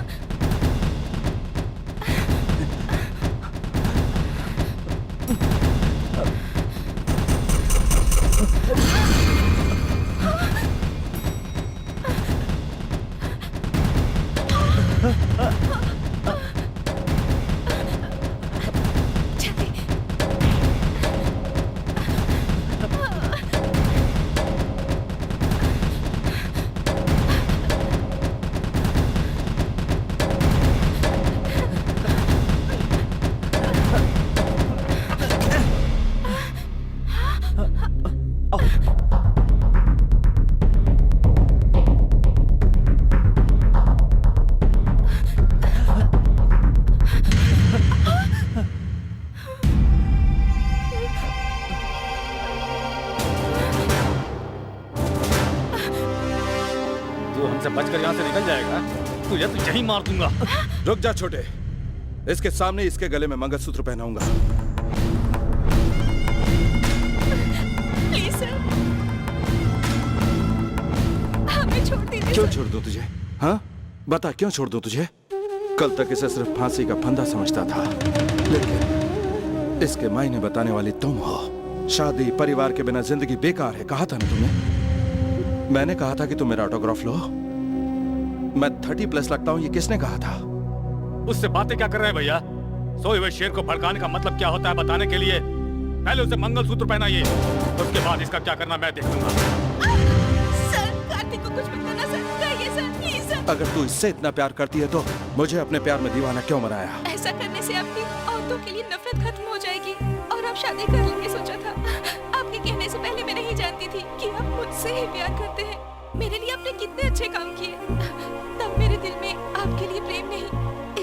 बचकर यहाँ से निकल जाएगा, तुझे तो यहीं मार दूंगा। रुक जा छोटे, इसके सामने इसके गले में मंगलसूत्र पहनाऊंगा। प्लीज सर, हमें छोड़ दीजिए। क्यों छोड़ दूं तुझे? हाँ, बता क्यों छोड़ दूं तुझे? कल तक इसे सिर्फ फांसी का फंदा समझता था, लेकिन इसके मायने बताने वाली तुम हो। शादी परिवार के बिना जिंदगी बेकार है, कहा था ना तुम्हें? मैंने कहा था कि तुम मेरा ऑटोग्राफ लो। मैं 30+ लगता हूँ, ये किसने कहा था? उससे बातें क्या कर रहे हैं भैया? सोए हुए शेर को भड़काने का मतलब क्या होता है बताने के लिए पहले उसे मंगलसूत्र पहनाइए, उसके बाद इसका क्या करना मैं देख लूंगा। सर, कार्तिक को कुछ मत करना सर, कहिए सर, प्लीज सर। अगर तू इससे इतना प्यार करती है तो मुझे अपने प्यार में दीवाना क्यों बनाया? ऐसा करने से आपकी औरतों के लिए नफरत खत्म हो जाएगी और आप शादी कर लेंगे सोचा था। आपके कहने से पहले मैं नहीं जानती थी कि आप मुझसे ही प्यार करते हैं। मेरे लिए आपने कितने अच्छे काम किए, तब मेरे दिल में आपके लिए प्रेम नहीं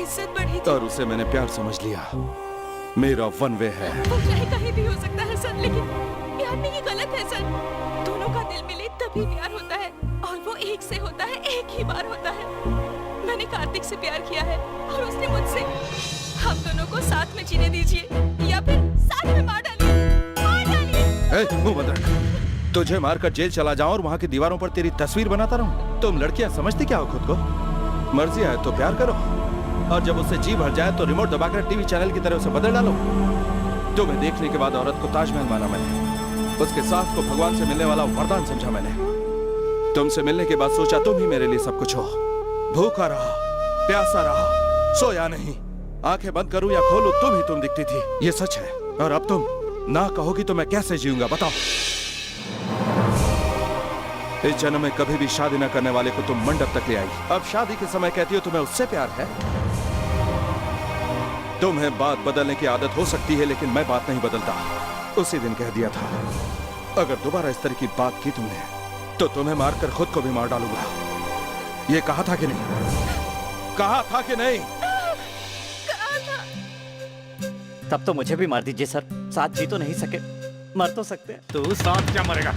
इज्जत बढ़ी थी। और उसे मैंने प्यार समझ लिया। मेरा वन वे है। वो चाहे कहीं भी हो सकता है सर, लेकिन प्यार में ये गलत है सर। दोनों का दिल मिले तभी प्यार होता है और वो एक से होता है, एक ही बार होता है। मैंने कार्तिक से प्यार किया है और उसने मुझसे। हम दोनों को साथ में जीने दीजिए या फिर साथ में मार डालिए, मार डालिए। मुंह बंद रख। तुझे मारकर जेल चला जाऊं और वहां की दीवारों पर तेरी तस्वीर बनाता रहूं? तुम लड़कियां समझती क्या हो खुद को? मर्जी आए तो प्यार करो और जब उससे जी भर जाए तो रिमोट दबाकर टीवी चैनल की तरह उसे बदल डालो। तुम्हें देखने के बाद औरत को ताजमहल माना मैंने, उसके साथ को भगवान से मिलने वाला वरदान समझा मैंने। तुमसे मिलने के बाद सोचा तुम ही मेरे लिए सब कुछ हो। भूखा रहा, प्यासा रहा, सोया नहीं, आंखें बंद करूं या खोलूं तुम ही तुम दिखती थी। ये सच है। और अब तुम ना कहोगी तो मैं कैसे जीऊंगा बताओ। इस जन्म में कभी भी शादी न करने वाले को तुम मंडप तक ले आई, अब शादी के समय कहती हो तुम्हें उससे प्यार है। तुम्हें बात बदलने की आदत हो सकती है, लेकिन मैं बात नहीं बदलता। उसी दिन कह दिया था अगर दोबारा इस तरह की बात की तुमने तो तुम्हें मारकर खुद को भी मार डालूंगा। ये कहा था कि नहीं? कहा था कि नहीं? तब तो मुझे भी मार दीजिए सर, साथ जी तो नहीं सके, मर तो सकते हैं। तू साथ क्या मरेगा?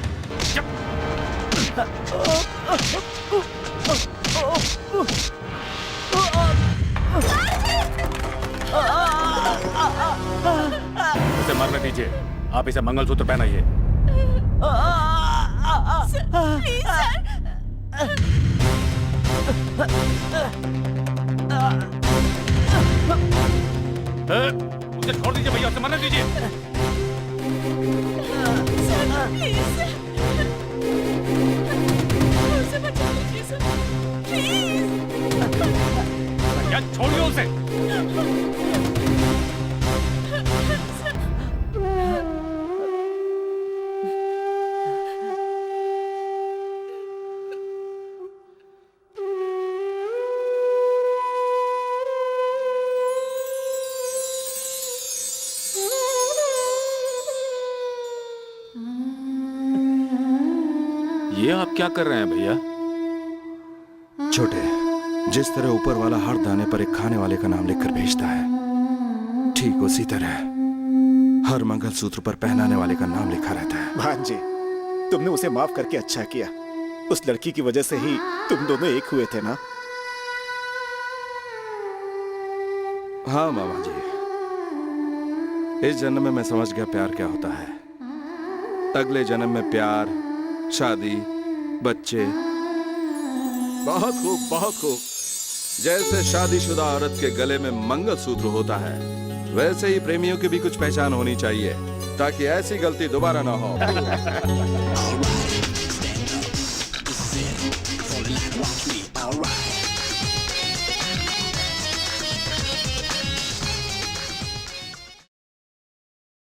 उसे मरने दीजिए, आप इसे मंगलसूत्र पहनाइए। उसे छोड़ दीजिए भैया, उसे मरने दीजिए। भैया छोड़िए उसे। ये आप क्या कर रहे हैं भैया? छोटे, जिस तरह ऊपर वाला हर दाने पर एक खाने वाले का नाम लिखकर भेजता है, ठीक उसी तरह हर मंगलसूत्र पर पहनाने वाले का नाम लिखा रहता है। भांजी, तुमने उसे माफ करके अच्छा किया। उस लड़की की वजह से ही तुम दोनों एक हुए थे ना? हाँ मामा जी, इस जन्म में मैं समझ गया प्यार क्या होता है। अगले जन्म में प्यार, शादी, बच्चे। बहुत खूब, बहुत खूब। जैसे शादीशुदा औरत के गले में मंगलसूत्र होता है, वैसे ही प्रेमियों की भी कुछ पहचान होनी चाहिए, ताकि ऐसी गलती दोबारा ना हो।